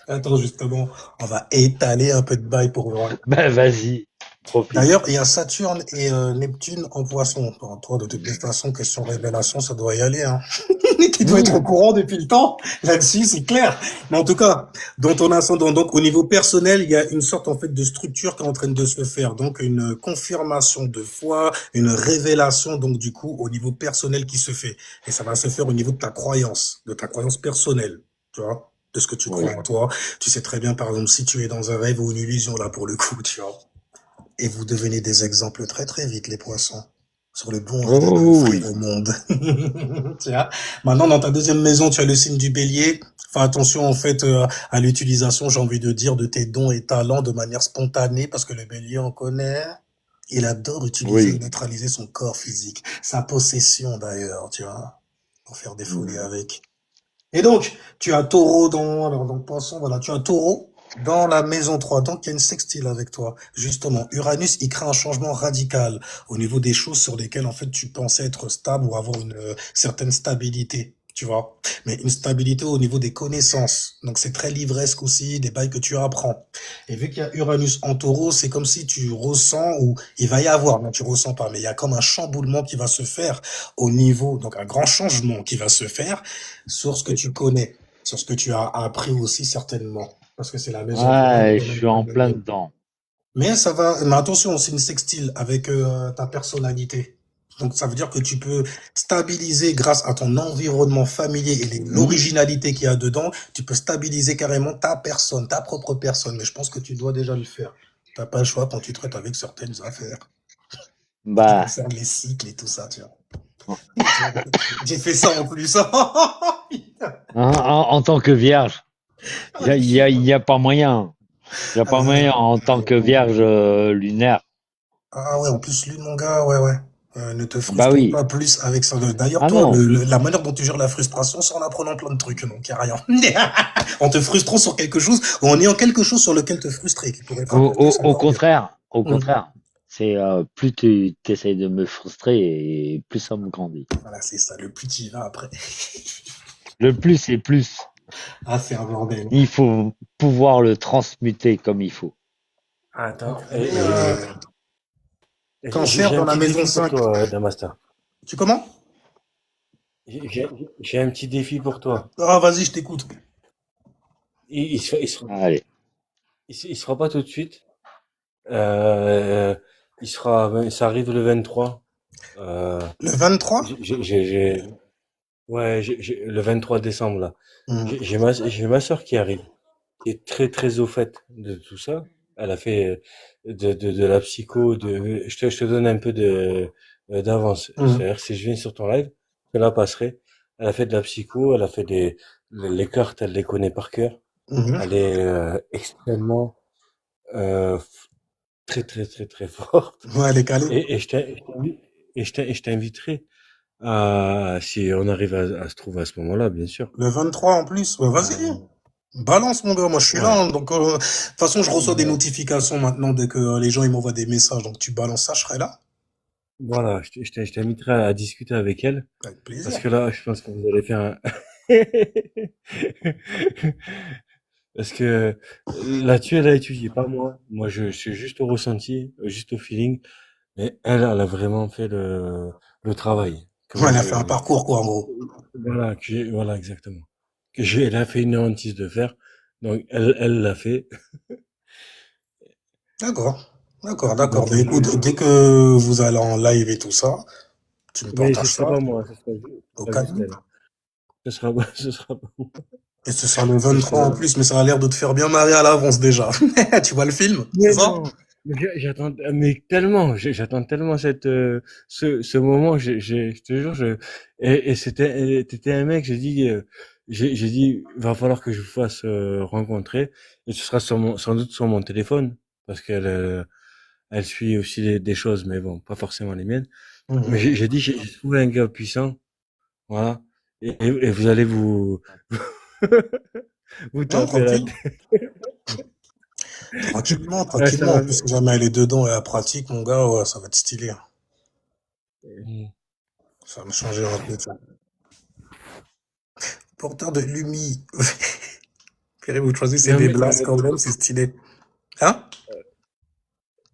Attends, justement, on va étaler un peu de bail pour voir. Ben, vas-y, profite. D'ailleurs, il y a Saturne et Neptune en poisson. Bon, toi, de toutes les façons, question révélation, ça doit y aller. Hein. Tu dois être au Mmh. courant depuis le temps. Là-dessus, c'est clair. Mais en tout cas, dans ton ascendant, donc au niveau personnel, il y a une sorte en fait de structure qui est en train de se faire. Donc une confirmation de foi, une révélation donc du coup au niveau personnel qui se fait. Et ça va se faire au niveau de ta croyance personnelle. Tu vois, de ce que tu crois Oui. en toi. Tu sais très bien, par exemple, si tu es dans un rêve ou une illusion là pour le coup, tu vois. Et vous devenez des exemples très très vite, les poissons, sur le bon rêve à Oh offrir oui. au monde. Tu vois. Maintenant, dans ta deuxième maison, tu as le signe du bélier. Fais attention en fait à l'utilisation, j'ai envie de dire, de tes dons et talents de manière spontanée, parce que le bélier, on connaît. Il adore utiliser et Oui. neutraliser son corps physique, sa possession d'ailleurs, tu vois, pour faire des folies Mmh. avec. Et donc, tu as taureau alors dans poisson, voilà, tu as taureau dans la maison 3, donc il y a une sextile avec toi. Justement, Uranus, il crée un changement radical au niveau des choses sur lesquelles, en fait, tu pensais être stable ou avoir une certaine stabilité, tu vois. Mais une stabilité au niveau des connaissances. Donc, c'est très livresque aussi, des bails que tu apprends. Et vu qu'il y a Uranus en taureau, c'est comme si tu ressens, ou il va y avoir, non, tu ressens pas, mais il y a comme un chamboulement qui va se faire au niveau, donc un grand changement qui va se faire sur ce que tu connais, sur ce que tu as appris aussi certainement. Parce que c'est la maison 3 Ouais, quand je même suis qui en donne plein le- dedans. Mais ça va, mais attention, c'est une sextile avec ta personnalité. Donc ça veut dire que tu peux stabiliser grâce à ton environnement familier et Mmh. l'originalité qu'il y a dedans, tu peux stabiliser carrément ta personne, ta propre personne. Mais je pense que tu dois déjà le faire. T'as pas le choix quand tu traites avec certaines affaires. qui Bah, concerne les cycles et tout ça, tu vois. en, J'ai fait ça en plus. en tant que vierge, Ah, les il chiens. y a pas moyen. Il y a Ah, pas ouais, moyen en tant que vierge lunaire. ah ouais, en plus, lui, mon gars, ouais, ouais. Ne te Bah frustre oui. pas plus avec ça. D'ailleurs, Ah toi, non. la manière dont tu gères la frustration, c'est en apprenant plein de trucs, donc y a rien. En te frustrant sur quelque chose, ou en ayant quelque chose sur lequel te frustrer, qui pourrait te rapporter, c'est Au encore mieux. contraire, au Mhm. contraire. C'est plus tu essayes de me frustrer et plus ça me grandit. Voilà, c'est ça. Le plus tu y vas après. Le plus c'est plus. Ah, c'est un bordel. Il faut pouvoir le transmuter comme il faut. Attends, Cancer j'ai un dans la petit maison défi pour 5. toi, Damastar. Tu comment? J'ai un petit défi pour toi. Ah, vas-y, je t'écoute. Il sera, Allez. il se fera pas tout de suite. Euh, ça arrive le 23. Euh, Le 23? ouais, le 23 décembre, là. Mhm. J'ai ma sœur qui arrive, qui est très, très au fait de tout ça. Elle a fait de la psycho, je te donne un peu d'avance. Mhm. C'est-à-dire, si je viens sur ton live, je la passerai. Elle a fait de la psycho, elle a fait les cartes, elle les connaît par cœur. Mhm. Elle est extrêmement, euh, très, très, très, très forte. Ouais, elle est calée. Et je t'inviterai si on arrive à se trouver à ce moment-là, bien sûr. Le 23 en plus. Ouais, vas-y. Euh, Balance, mon gars. Moi, je suis là, ouais. hein. Donc, de toute façon, je reçois des notifications maintenant dès que les gens ils m'envoient des messages. Donc, tu balances ça, je serai là. Voilà, je t'inviterai à discuter avec elle, Avec parce plaisir. que là, je pense que vous allez faire un... Parce que là-dessus, elle a étudié, pas moi. Moi, je suis juste au ressenti, juste au feeling. Mais elle a vraiment fait le travail. Que Ouais, moi, elle a fait un parcours, quoi, en gros. voilà, exactement. Elle a fait une hantise de faire. Donc, elle l'a fait. D'accord. D'accord, d'accord. Donc, Ben, écoute, dès que vous allez en live et tout ça, tu me mais ce partages sera ça pas moi, ce au sera juste calme. elle. Ce sera pas moi. Et ce sera le Ce sera 23 en plus, mais ça a l'air de te faire bien marrer à l'avance déjà. Tu vois le film, c'est Mais ça? non, j'attends, mais tellement, j'attends tellement ce moment, je te jure, t'étais un mec, j'ai dit, va falloir que je vous fasse rencontrer, et ce sera sans doute sur mon téléphone, parce elle suit aussi des choses, mais bon, pas forcément les miennes. Mais Mhm. j'ai dit, j'ai trouvé un gars puissant, voilà, et vous allez vous Non, taper la tranquille. tête. Tranquillement, Ah, ça tranquillement. En m'a plus, si jamais elle est dedans et elle pratique, mon gars, ouais, ça va être stylé, hein. fait. Ça va me changer un peu, tu vois. Porteur de Lumi. Pérez, vous choisissez Non des mais, non blasts mais, quand même, c'est stylé. Hein?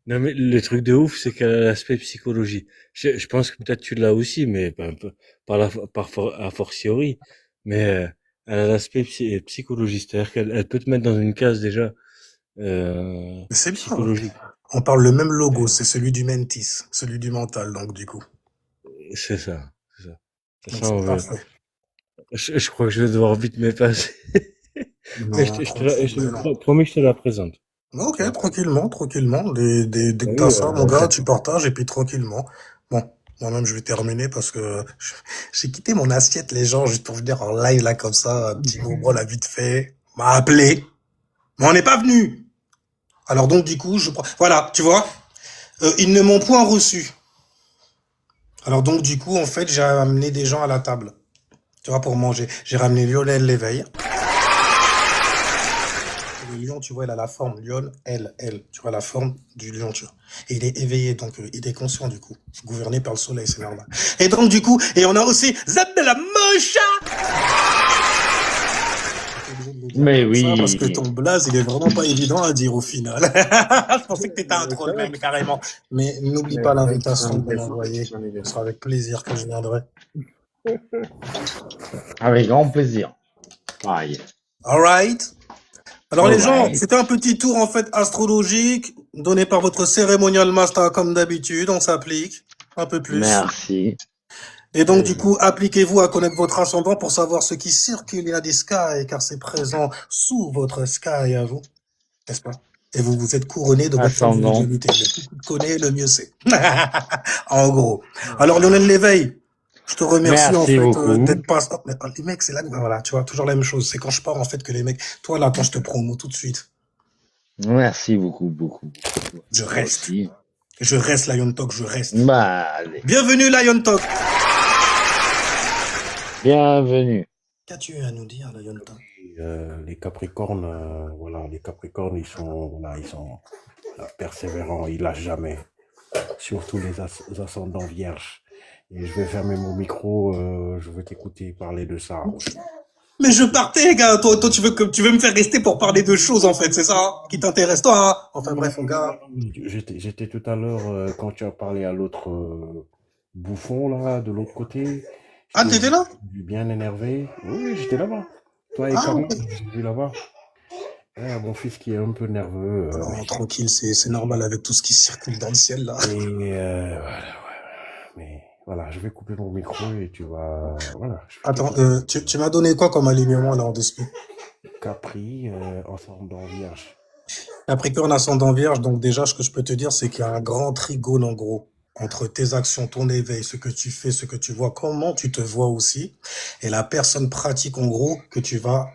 Non, mais le truc de ouf, c'est qu'elle a l'aspect psychologie. Je pense que peut-être tu l'as aussi, mais pas un peu, a fortiori. Mais elle a l'aspect psychologie, c'est-à-dire elle peut te mettre dans une case déjà Mais c'est bien. psychologique. On parle le même logo, Euh, c'est celui du Mentis, celui du mental, donc du coup. c'est ça, c'est ça. De toute Donc façon, c'est parfait. je crois que je vais devoir vite me passer. Mais Non, tranquille, je mais non. te promets que je te la présente. Ok, Tu vois. tranquillement, tranquillement. Dès T'as que t'as vu, ça, mon gars, tu partages et puis tranquillement. Bon, moi-même, je vais terminer parce que j'ai quitté mon assiette, les gens, juste pour venir en live là comme ça, un petit moment là vite fait. M'a appelé, mais on n'est pas venu. Alors donc du coup, voilà, tu vois, ils ne m'ont point reçu. Alors donc du coup, en fait, j'ai amené des gens à la table, tu vois, pour manger. J'ai ramené Lionel Léveil. Le lion, tu vois, il a la forme lion, tu vois la forme du lion, tu vois. Et il est éveillé, donc il est conscient du coup, gouverné par le soleil, c'est normal. Et donc du coup, et on a aussi Zab de la Mocha. J'étais obligé de le dire Mais comme ça parce que oui. ton blaze, il est vraiment pas évident à dire au final. Je pensais que t'étais un Ça troll va, même carrément. Mais n'oublie mais pas j'en l'invitation ai de bien m'envoyer. j'en ai bien Ce sera avec plaisir que je viendrai. Avec grand plaisir. Pareil. Alright. Alors les gens, Alright. c'était un petit tour en fait astrologique donné par votre cérémonial master comme d'habitude, on s'applique un peu plus. Merci. Et donc du plaisir. coup, appliquez-vous à connaître votre ascendant pour savoir ce qui circule à des skies car c'est présent sous votre sky à vous, n'est-ce pas? et vous vous êtes couronné de votre Ascendant. individualité. Le plus tu te connais, le mieux c'est. En gros. Alors Lionel Léveil, je te remercie en Merci fait beaucoup. d'être pas. Oh, mais, les mecs, c'est là que voilà, tu vois, toujours la même chose. C'est quand je pars en fait que les mecs. Toi là, quand je te promo tout de suite, Merci beaucoup, beaucoup. je Toi reste. aussi. Je reste Lion Talk, je reste. Bah, allez. Bienvenue Lion Talk. Bienvenue. Qu'as-tu à nous dire, Lion Talk? Les Capricornes, voilà, les Capricornes, ils sont persévérants, ils lâchent jamais. Surtout les ascendants vierges. Et je vais fermer mon micro, je veux t'écouter parler de ça. Mais je partais, gars. Toi, tu veux me faire rester pour parler de choses, en fait. C'est ça hein, qui t'intéresse, toi. Hein enfin, bref, mon gars. J'étais tout à l'heure, quand tu as parlé à l'autre bouffon, là, de l'autre côté. Ah, t'étais là? Bien énervé. Oui, j'étais là-bas. Toi et Camille, j'ai vu là-bas. Mon fils qui est un peu nerveux. Non, tranquille, c'est normal avec tout ce qui circule dans le ciel, là. Et voilà. Mais voilà, je vais couper mon micro et tu vas... Voilà. Attends, tu m'as donné quoi comme alignement, là, en dessous? Capri, ascendant vierge. Capricorne, ascendant vierge. Donc, déjà, ce que je peux te dire, c'est qu'il y a un grand trigone, en gros, entre tes actions, ton éveil, ce que tu fais, ce que tu vois, comment tu te vois aussi, et la personne pratique, en gros, que tu vas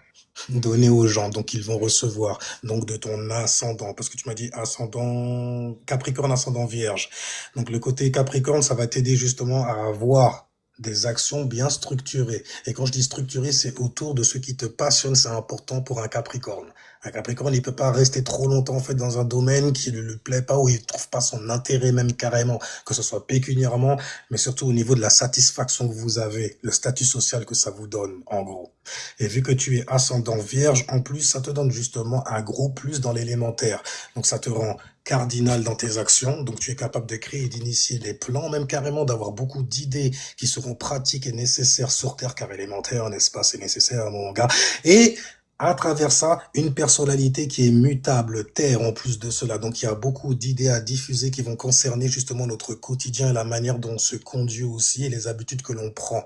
donner aux gens, donc ils vont recevoir, donc de ton ascendant, parce que tu m'as dit ascendant Capricorne, ascendant Vierge. Donc le côté Capricorne, ça va t'aider justement à avoir des actions bien structurées. Et quand je dis structurées, c'est autour de ce qui te passionne, c'est important pour un Capricorne. Un Capricorne, il peut pas rester trop longtemps en fait dans un domaine qui ne lui plaît pas ou il trouve pas son intérêt même carrément, que ce soit pécuniairement, mais surtout au niveau de la satisfaction que vous avez, le statut social que ça vous donne, en gros. Et vu que tu es ascendant vierge, en plus, ça te donne justement un gros plus dans l'élémentaire. Donc ça te rend cardinal dans tes actions. Donc tu es capable de créer et d'initier des plans, même carrément d'avoir beaucoup d'idées qui seront pratiques et nécessaires sur Terre, car élémentaire, n'est-ce pas, c'est nécessaire, mon gars. Et à travers ça, une personnalité qui est mutable, terre en plus de cela. Donc il y a beaucoup d'idées à diffuser qui vont concerner justement notre quotidien et la manière dont on se conduit aussi et les habitudes que l'on prend.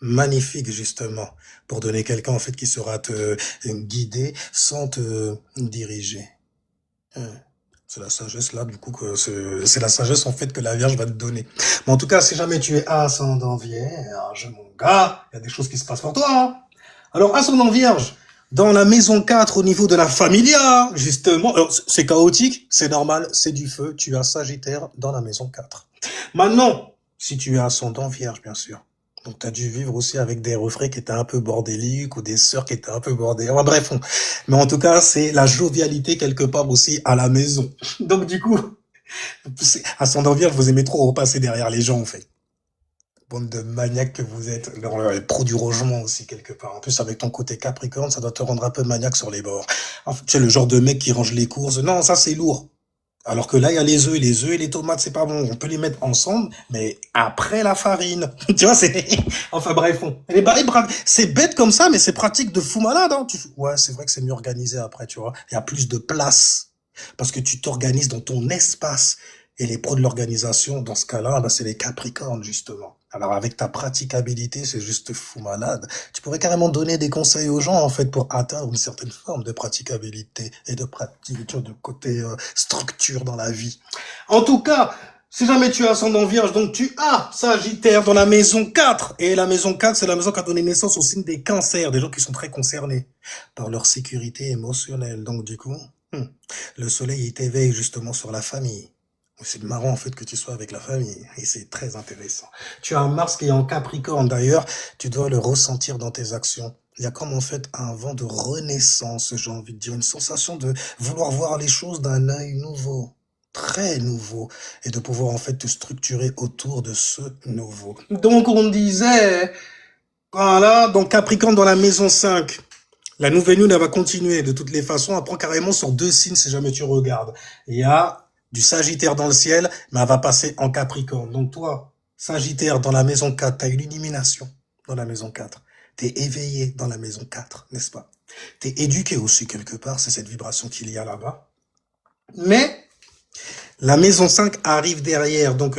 Magnifique justement, pour donner quelqu'un en fait qui sera te guider sans te diriger. C'est la sagesse là, du coup, que c'est la sagesse en fait que la Vierge va te donner. Mais en tout cas, si jamais tu es ascendant Vierge, mon gars, il y a des choses qui se passent pour toi. Hein. Alors, ascendant Vierge, dans la maison 4, au niveau de la familia, justement, alors, c'est chaotique, c'est normal, c'est du feu, tu as Sagittaire dans la maison 4. Maintenant, si tu es ascendant Vierge, bien sûr, donc tu as dû vivre aussi avec des refrains qui étaient un peu bordéliques ou des sœurs qui étaient un peu bordées. Enfin, bref, mais en tout cas, c'est la jovialité quelque part aussi à la maison. Donc du coup, ascendant Vierge, vous aimez trop repasser derrière les gens, en fait. Bande de maniaques que vous êtes. Pro du rangement aussi, quelque part. En plus, avec ton côté Capricorne, ça doit te rendre un peu maniaque sur les bords. En fait, tu es le genre de mec qui range les courses. Non, ça, c'est lourd. Alors que là, il y a les œufs et les tomates, c'est pas bon. On peut les mettre ensemble, mais après la farine. Tu vois, c'est... Enfin bref, c'est bête comme ça, mais c'est pratique de fou malade. Hein. Ouais, c'est vrai que c'est mieux organisé après, tu vois. Il y a plus de place. Parce que tu t'organises dans ton espace. Et les pros de l'organisation, dans ce cas-là, là, c'est les Capricornes, justement. Alors, avec ta praticabilité, c'est juste fou malade. Tu pourrais carrément donner des conseils aux gens, en fait, pour atteindre une certaine forme de praticabilité et de pratique, de côté structure dans la vie. En tout cas, si jamais tu es ascendant Vierge, donc tu as Sagittaire dans la maison 4. Et la maison 4, c'est la maison qui a donné naissance au signe des cancers, des gens qui sont très concernés par leur sécurité émotionnelle. Donc, du coup, le soleil, il t'éveille justement sur la famille. C'est marrant en fait que tu sois avec la famille et c'est très intéressant. Tu as un Mars qui est en Capricorne d'ailleurs, tu dois le ressentir dans tes actions. Il y a comme en fait un vent de renaissance, j'ai envie de dire, une sensation de vouloir voir les choses d'un œil nouveau, très nouveau, et de pouvoir en fait te structurer autour de ce nouveau. Donc on disait, voilà, donc Capricorne dans la maison 5. La nouvelle lune, elle va continuer de toutes les façons, elle prend carrément sur 2 signes si jamais tu regardes. Il y a du Sagittaire dans le ciel, mais elle va passer en Capricorne. Donc toi, Sagittaire dans la maison 4, t'as une illumination dans la maison 4. T'es éveillé dans la maison 4, n'est-ce pas? T'es éduqué aussi quelque part, c'est cette vibration qu'il y a là-bas. Mais la maison 5 arrive derrière, donc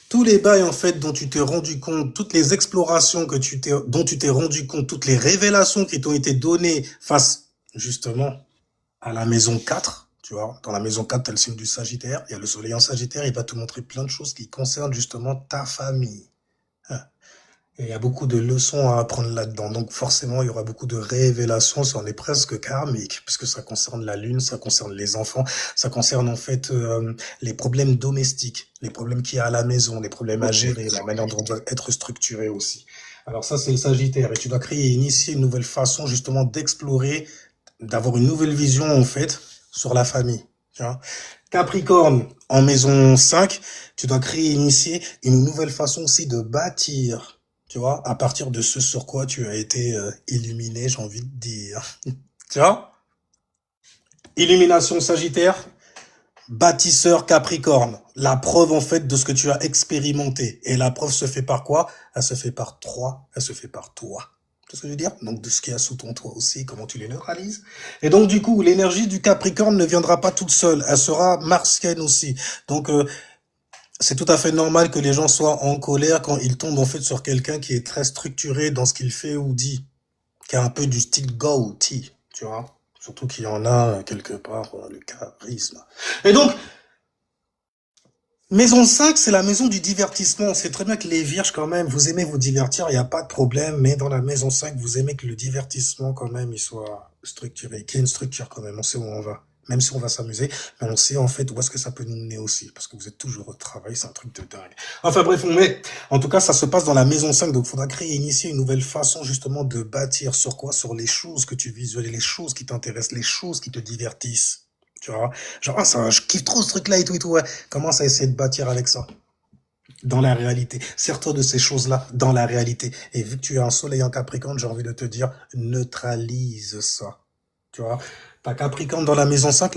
tous les bails en fait dont tu t'es rendu compte, toutes les explorations dont tu t'es rendu compte, toutes les révélations qui t'ont été données face justement à la maison 4, Tu vois, dans la maison 4, tu as le signe du Sagittaire. Il y a le soleil en Sagittaire. Il va te montrer plein de choses qui concernent justement ta famille. Hein. Et il y a beaucoup de leçons à apprendre là-dedans. Donc forcément, il y aura beaucoup de révélations. Ça en est presque karmique, puisque ça concerne la lune, ça concerne les enfants, ça concerne en fait les problèmes domestiques, les problèmes qu'il y a à la maison, les problèmes à gérer, la manière dont on doit être structuré aussi. Alors ça, c'est le Sagittaire. Et tu dois créer et initier une nouvelle façon justement d'explorer, d'avoir une nouvelle vision en fait sur la famille. Tu vois. Capricorne, en maison 5, tu dois créer et initier une nouvelle façon aussi de bâtir. Tu vois, à partir de ce sur quoi tu as été illuminé, j'ai envie de dire. Tu vois? Illumination Sagittaire, bâtisseur Capricorne. La preuve en fait de ce que tu as expérimenté. Et la preuve se fait par quoi? Elle se fait par elle se fait par toi. Tu vois ce que je veux dire? Donc de ce qu'il y a sous ton toit aussi, comment tu les neutralises. Et donc du coup, l'énergie du Capricorne ne viendra pas toute seule. Elle sera martienne aussi. Donc c'est tout à fait normal que les gens soient en colère quand ils tombent en fait sur quelqu'un qui est très structuré dans ce qu'il fait ou dit, qui a un peu du style Gaouti, tu vois. Surtout qu'il y en a quelque part le charisme. Et donc, maison 5, c'est la maison du divertissement. On sait très bien que les vierges, quand même, vous aimez vous divertir, il n'y a pas de problème, mais dans la maison 5, vous aimez que le divertissement, quand même, il soit structuré, qu'il y ait une structure quand même, on sait où on va. Même si on va s'amuser, mais on sait en fait où est-ce que ça peut nous mener aussi, parce que vous êtes toujours au travail, c'est un truc de dingue. Enfin bref, mais en tout cas, ça se passe dans la maison 5, donc il faudra créer et initier une nouvelle façon justement de bâtir sur quoi? Sur les choses que tu visualises, les choses qui t'intéressent, les choses qui te divertissent. Tu vois? Genre, ah, ça, je kiffe trop ce truc-là et tout, ouais. Commence à essayer de bâtir avec ça. Dans la réalité. Sers-toi de ces choses-là dans la réalité. Et vu que tu as un soleil en Capricorne, j'ai envie de te dire, neutralise ça. Tu vois? T'as Capricorne dans la maison 5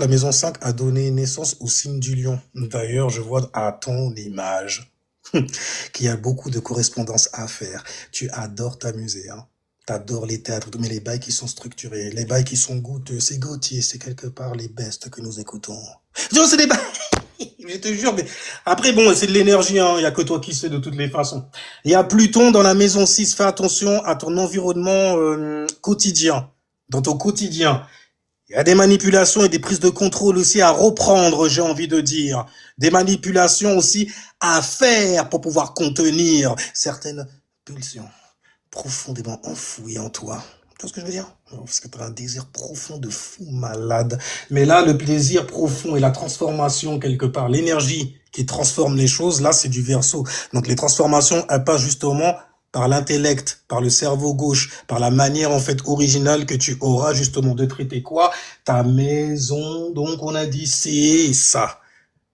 a donné naissance au signe du lion. D'ailleurs, je vois à ton image qu'il y a beaucoup de correspondances à faire. Tu adores t'amuser, hein. T'adores les théâtres, mais les bails qui sont structurés, les bails qui sont goûteux, c'est Gauthier, c'est quelque part les bestes que nous écoutons. Non, c'est des bails, je te jure, mais après, bon, c'est de l'énergie, hein, il y a que toi qui sais de toutes les façons. Il y a Pluton dans la maison 6, fais attention à ton environnement quotidien, dans ton quotidien. Il y a des manipulations et des prises de contrôle aussi à reprendre, j'ai envie de dire. Des manipulations aussi à faire pour pouvoir contenir certaines pulsions profondément enfouies en toi. Tu vois ce que je veux dire? Parce que tu as un désir profond de fou malade. Mais là, le plaisir profond et la transformation quelque part, l'énergie qui transforme les choses, là, c'est du Verseau. Donc les transformations, elles passent justement par l'intellect, par le cerveau gauche, par la manière en fait originale que tu auras justement de traiter quoi? Ta maison, donc on a dit c'est ça.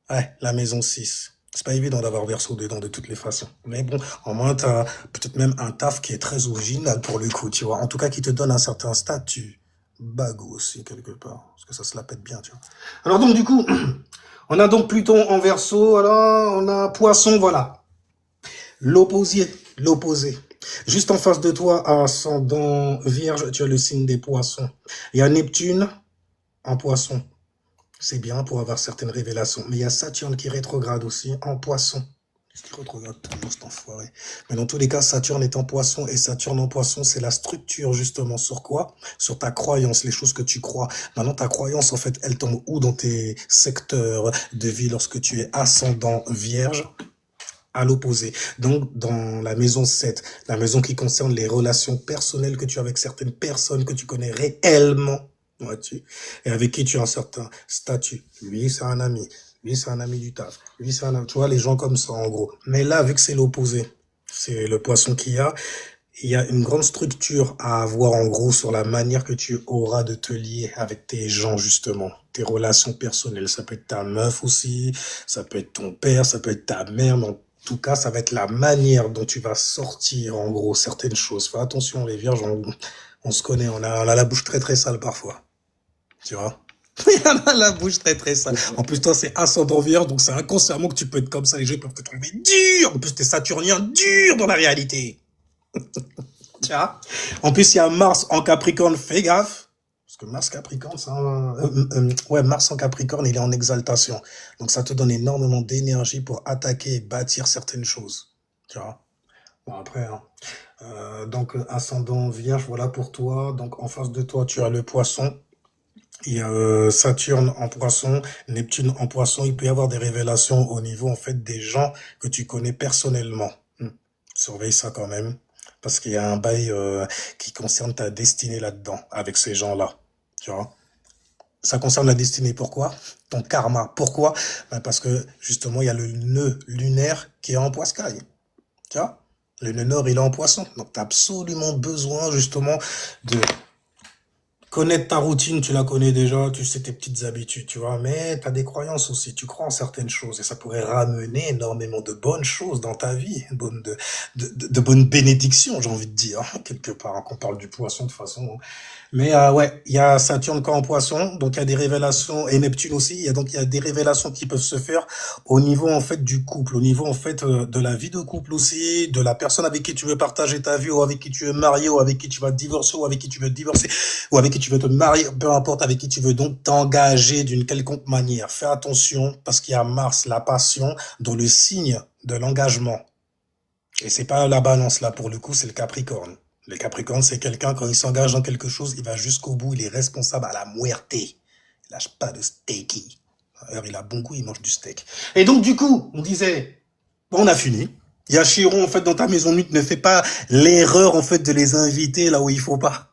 Ouais, la maison 6. C'est pas évident d'avoir Verseau dedans de toutes les façons. Mais bon, au moins t'as peut-être même un taf qui est très original pour le coup, tu vois. En tout cas, qui te donne un certain statut. Bagot aussi, quelque part. Parce que ça se la pète bien, tu vois. Alors donc du coup, on a donc Pluton en Verseau, alors on a Poisson, voilà. L'opposé. Juste en face de toi, ascendant Vierge, tu as le signe des Poissons. Il y a Neptune en Poisson. C'est bien pour avoir certaines révélations. Mais il y a Saturne qui rétrograde aussi en Poisson. Est-ce qu'il rétrograde toujours cet enfoiré? Mais dans tous les cas, Saturne est en Poisson et Saturne en Poisson, c'est la structure justement sur quoi? Sur ta croyance, les choses que tu crois. Maintenant, ta croyance, en fait, elle tombe où dans tes secteurs de vie lorsque tu es ascendant Vierge? À l'opposé. Donc, dans la maison 7, la maison qui concerne les relations personnelles que tu as avec certaines personnes que tu connais réellement, vois-tu, et avec qui tu as un certain statut. Lui, c'est un ami. Lui, c'est un ami du taf. Lui, c'est un ami. Tu vois, les gens comme ça, en gros. Mais là, vu que c'est l'opposé, c'est le Poisson il y a une grande structure à avoir, en gros, sur la manière que tu auras de te lier avec tes gens, justement. Tes relations personnelles. Ça peut être ta meuf aussi, ça peut être ton père, ça peut être ta mère, mais en tout cas, ça va être la manière dont tu vas sortir, en gros, certaines choses. Fais attention, les vierges, on se connaît, on a la bouche très très sale parfois. Tu vois? On a la bouche très très sale. En plus, toi, c'est ascendant vierge, donc c'est inconsciemment que tu peux être comme ça. Les gens peuvent te trouver dur. En plus, t'es saturnien dur dans la réalité. Tu vois? En plus, il y a Mars en Capricorne, fais gaffe. Parce que Mars Capricorne, ouais, Mars en Capricorne, il est en exaltation. Donc ça te donne énormément d'énergie pour attaquer et bâtir certaines choses. Tu vois? Bon, après, hein. Donc ascendant Vierge, voilà pour toi. Donc en face de toi, tu as le Poisson. Il y a Saturne en poisson, Neptune en poisson. Il peut y avoir des révélations au niveau en fait des gens que tu connais personnellement. Surveille ça quand même, parce qu'il y a un bail qui concerne ta destinée là-dedans, avec ces gens-là. Tu vois? Ça concerne la destinée. Pourquoi? Ton karma. Pourquoi? Ben parce que justement, il y a le nœud lunaire qui est en poiscaille. Tu vois? Le nœud nord, il est en poisson. Donc, tu as absolument besoin justement de connaître ta routine, tu la connais déjà, tu sais tes petites habitudes, tu vois, mais tu as des croyances aussi, tu crois en certaines choses et ça pourrait ramener énormément de bonnes choses dans ta vie, de bonnes bénédictions, j'ai envie de dire, quelque part, hein, qu'on parle du poisson de toute façon. Mais ouais, il y a Saturne quand en poisson, donc il y a des révélations, et Neptune aussi, il y a des révélations qui peuvent se faire au niveau en fait du couple, au niveau en fait de la vie de couple aussi, de la personne avec qui tu veux partager ta vie, ou avec qui tu veux marier, ou avec qui tu vas te divorcer, ou avec qui tu veux te divorcer, ou avec qui tu veux te marier, peu importe avec qui tu veux donc t'engager d'une quelconque manière. Fais attention parce qu'il y a Mars, la passion, dans le signe de l'engagement. Et c'est pas la balance là pour le coup, c'est le Capricorne. Le Capricorne, c'est quelqu'un, quand il s'engage dans quelque chose, il va jusqu'au bout, il est responsable à la muerte. Il lâche pas de steaky. D'ailleurs, il a bon goût, il mange du steak. Et donc, du coup, on disait, bon, on a fini. Il y a Chiron, en fait, dans ta maison nuit, ne fais pas l'erreur, en fait, de les inviter là où il faut pas.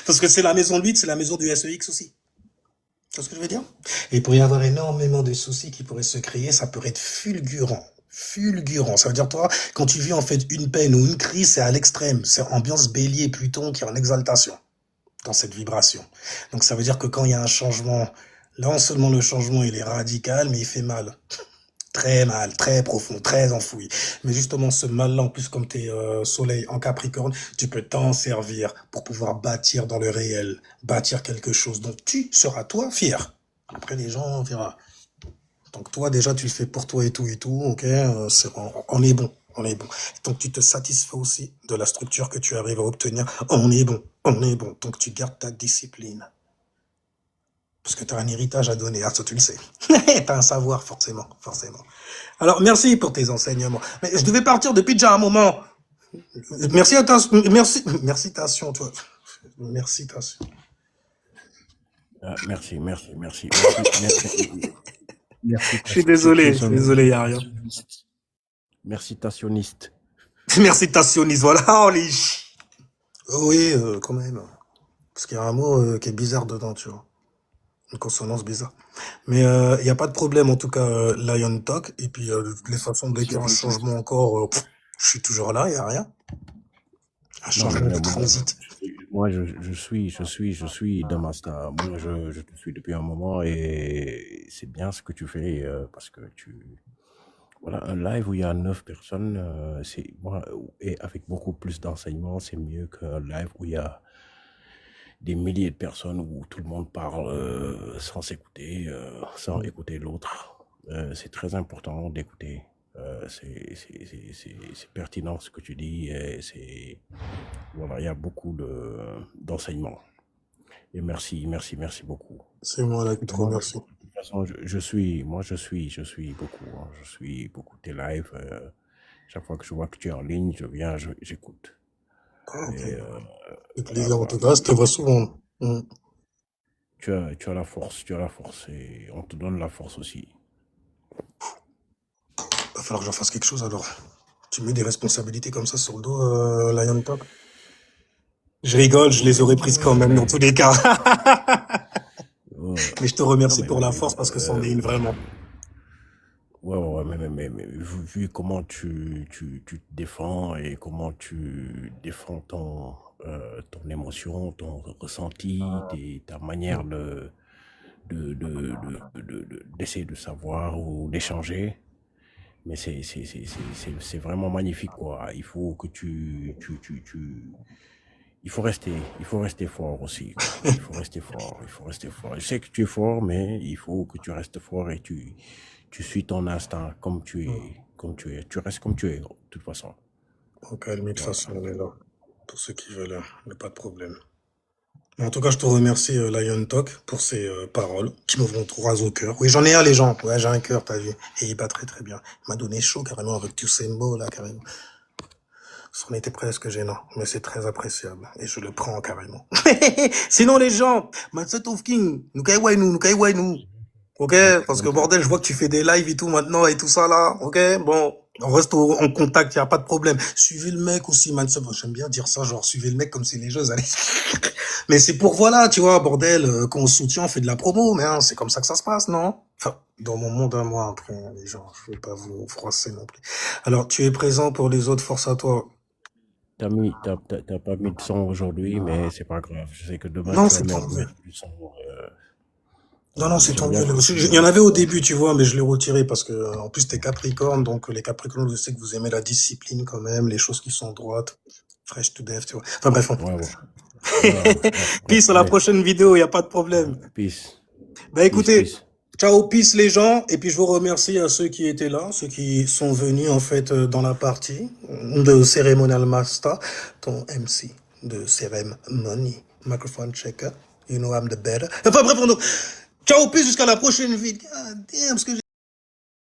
Parce que c'est la maison de 8, c'est la maison du SEX aussi. Tu vois ce que je veux dire? Et il pourrait y avoir énormément de soucis qui pourraient se créer, ça pourrait être fulgurant. Fulgurant. Ça veut dire, toi, quand tu vis en fait une peine ou une crise, c'est à l'extrême. C'est ambiance bélier Pluton qui est en exaltation dans cette vibration. Donc ça veut dire que quand il y a un changement, là non seulement le changement il est radical, mais il fait mal. Très mal, très profond, très enfoui. Mais justement, ce mal-là, en plus, comme t'es soleil en Capricorne, tu peux t'en servir pour pouvoir bâtir dans le réel, bâtir quelque chose. Donc, tu seras, toi, fier. Après, les gens, on verra. Donc, toi, déjà, tu le fais pour toi et tout, ok, on est bon, on est bon. Donc, tu te satisfais aussi de la structure que tu arrives à obtenir. On est bon, on est bon. Donc, tu gardes ta discipline. Parce que tu as un héritage à donner. Ah, ça, tu le sais. Tu as un savoir, forcément, forcément. Alors, merci pour tes enseignements. Mais je devais partir depuis déjà un moment. Merci, merci, Tation, toi. Merci, Tation. Merci, merci, merci, merci, merci, merci. Je suis désolé, y a rien. Merci, Tationniste. Merci, Tationniste, voilà. Oh, les... Oui, quand même. Parce qu'il y a un mot qui est bizarre dedans, tu vois. Une consonance bizarre. Mais il n'y a pas de problème, en tout cas, Lion Talk. Et puis, de toutes les façons, dès qu'il y a un changement encore, je suis toujours là, il n'y a rien. Un changement de transit. Moi, je suis Damasta. Moi, je te suis depuis un moment et c'est bien ce que tu fais parce que voilà, un live où il y a 9 personnes, et avec beaucoup plus d'enseignements, c'est mieux qu'un live où il y a des milliers de personnes où tout le monde parle sans s'écouter, sans écouter l'autre. C'est très important d'écouter. C'est pertinent ce que tu dis. Et voilà, il y a beaucoup d'enseignements. Et merci beaucoup. C'est moi là qui te remercie. De toute façon, je suis beaucoup. Hein, je suis beaucoup tes lives. Chaque fois que je vois que tu es en ligne, je viens, j'écoute. Ah, ok. Et plaisir en tout cas, je te vois souvent. Tu as la force, et on te donne la force aussi. Va falloir que j'en fasse quelque chose alors. Tu mets des responsabilités comme ça sur le dos, Lion Top. Je rigole, je les aurais prises quand même dans tous les cas. Mais je te remercie pour la force parce que c'en est une vraiment. Ouais, mais vu comment tu te défends et comment tu défends ton émotion, ton ressenti, ta manière d'essayer de savoir ou d'échanger, mais c'est vraiment magnifique, quoi. Il faut que il faut rester fort aussi, quoi. Il faut rester fort. Je sais que tu es fort, mais il faut que tu restes fort et tu suis ton instinct comme tu es. Tu restes comme tu es, de toute façon. Ok, de toute façon, on est là. Pour ceux qui veulent, il n'y a pas de problème. En tout cas, je te remercie, Lion Talk, pour ces paroles qui me vont droit au cœur. Oui, j'en ai un, les gens. Ouais, j'ai un cœur, t'as vu. Et il bat très très bien. Il m'a donné chaud, carrément, avec Tusembo, là, carrément. C'en était presque gênant, mais c'est très appréciable et je le prends carrément. Sinon les gens, Mindset of King, nous kaiwai nous. Ok, parce que bordel, je vois que tu fais des lives et tout maintenant et tout ça là. Ok, bon, on reste en contact, y a pas de problème. Suivez le mec aussi, Mindset. Bon, j'aime bien dire ça, genre suivez le mec comme si les jeux allaient. Mais c'est pour voilà, tu vois, bordel, quand on se soutient, on fait de la promo, mais hein, c'est comme ça que ça se passe, non? Enfin, dans mon monde à moi, après, les gens, je vais pas vous froisser non plus. Alors, tu es présent pour les autres, force à toi. T'as pas mis de son aujourd'hui, mais c'est pas grave. Je sais que demain Non, tu vas c'est tant mieux. mettre du son. Non, c'est tant J'aime bien mieux. quand tu Il y en avait au début, tu vois, mais je l'ai retiré parce que, en plus, t'es Capricorne, donc les Capricornes, je sais que vous aimez la discipline quand même, les choses qui sont droites, fresh to death, tu vois. Enfin bref, peace à la prochaine vidéo, y a pas de problème. Peace. Bah écoutez, Peace. ciao, peace les gens, et puis je vous remercie à ceux qui étaient là, ceux qui sont venus en fait dans la partie de Ceremonial Master, ton MC de Ceremony, microphone checker, you know I'm the better. Enfin bref, ciao, peace jusqu'à la prochaine vidéo. Ah, damn, ce que j'ai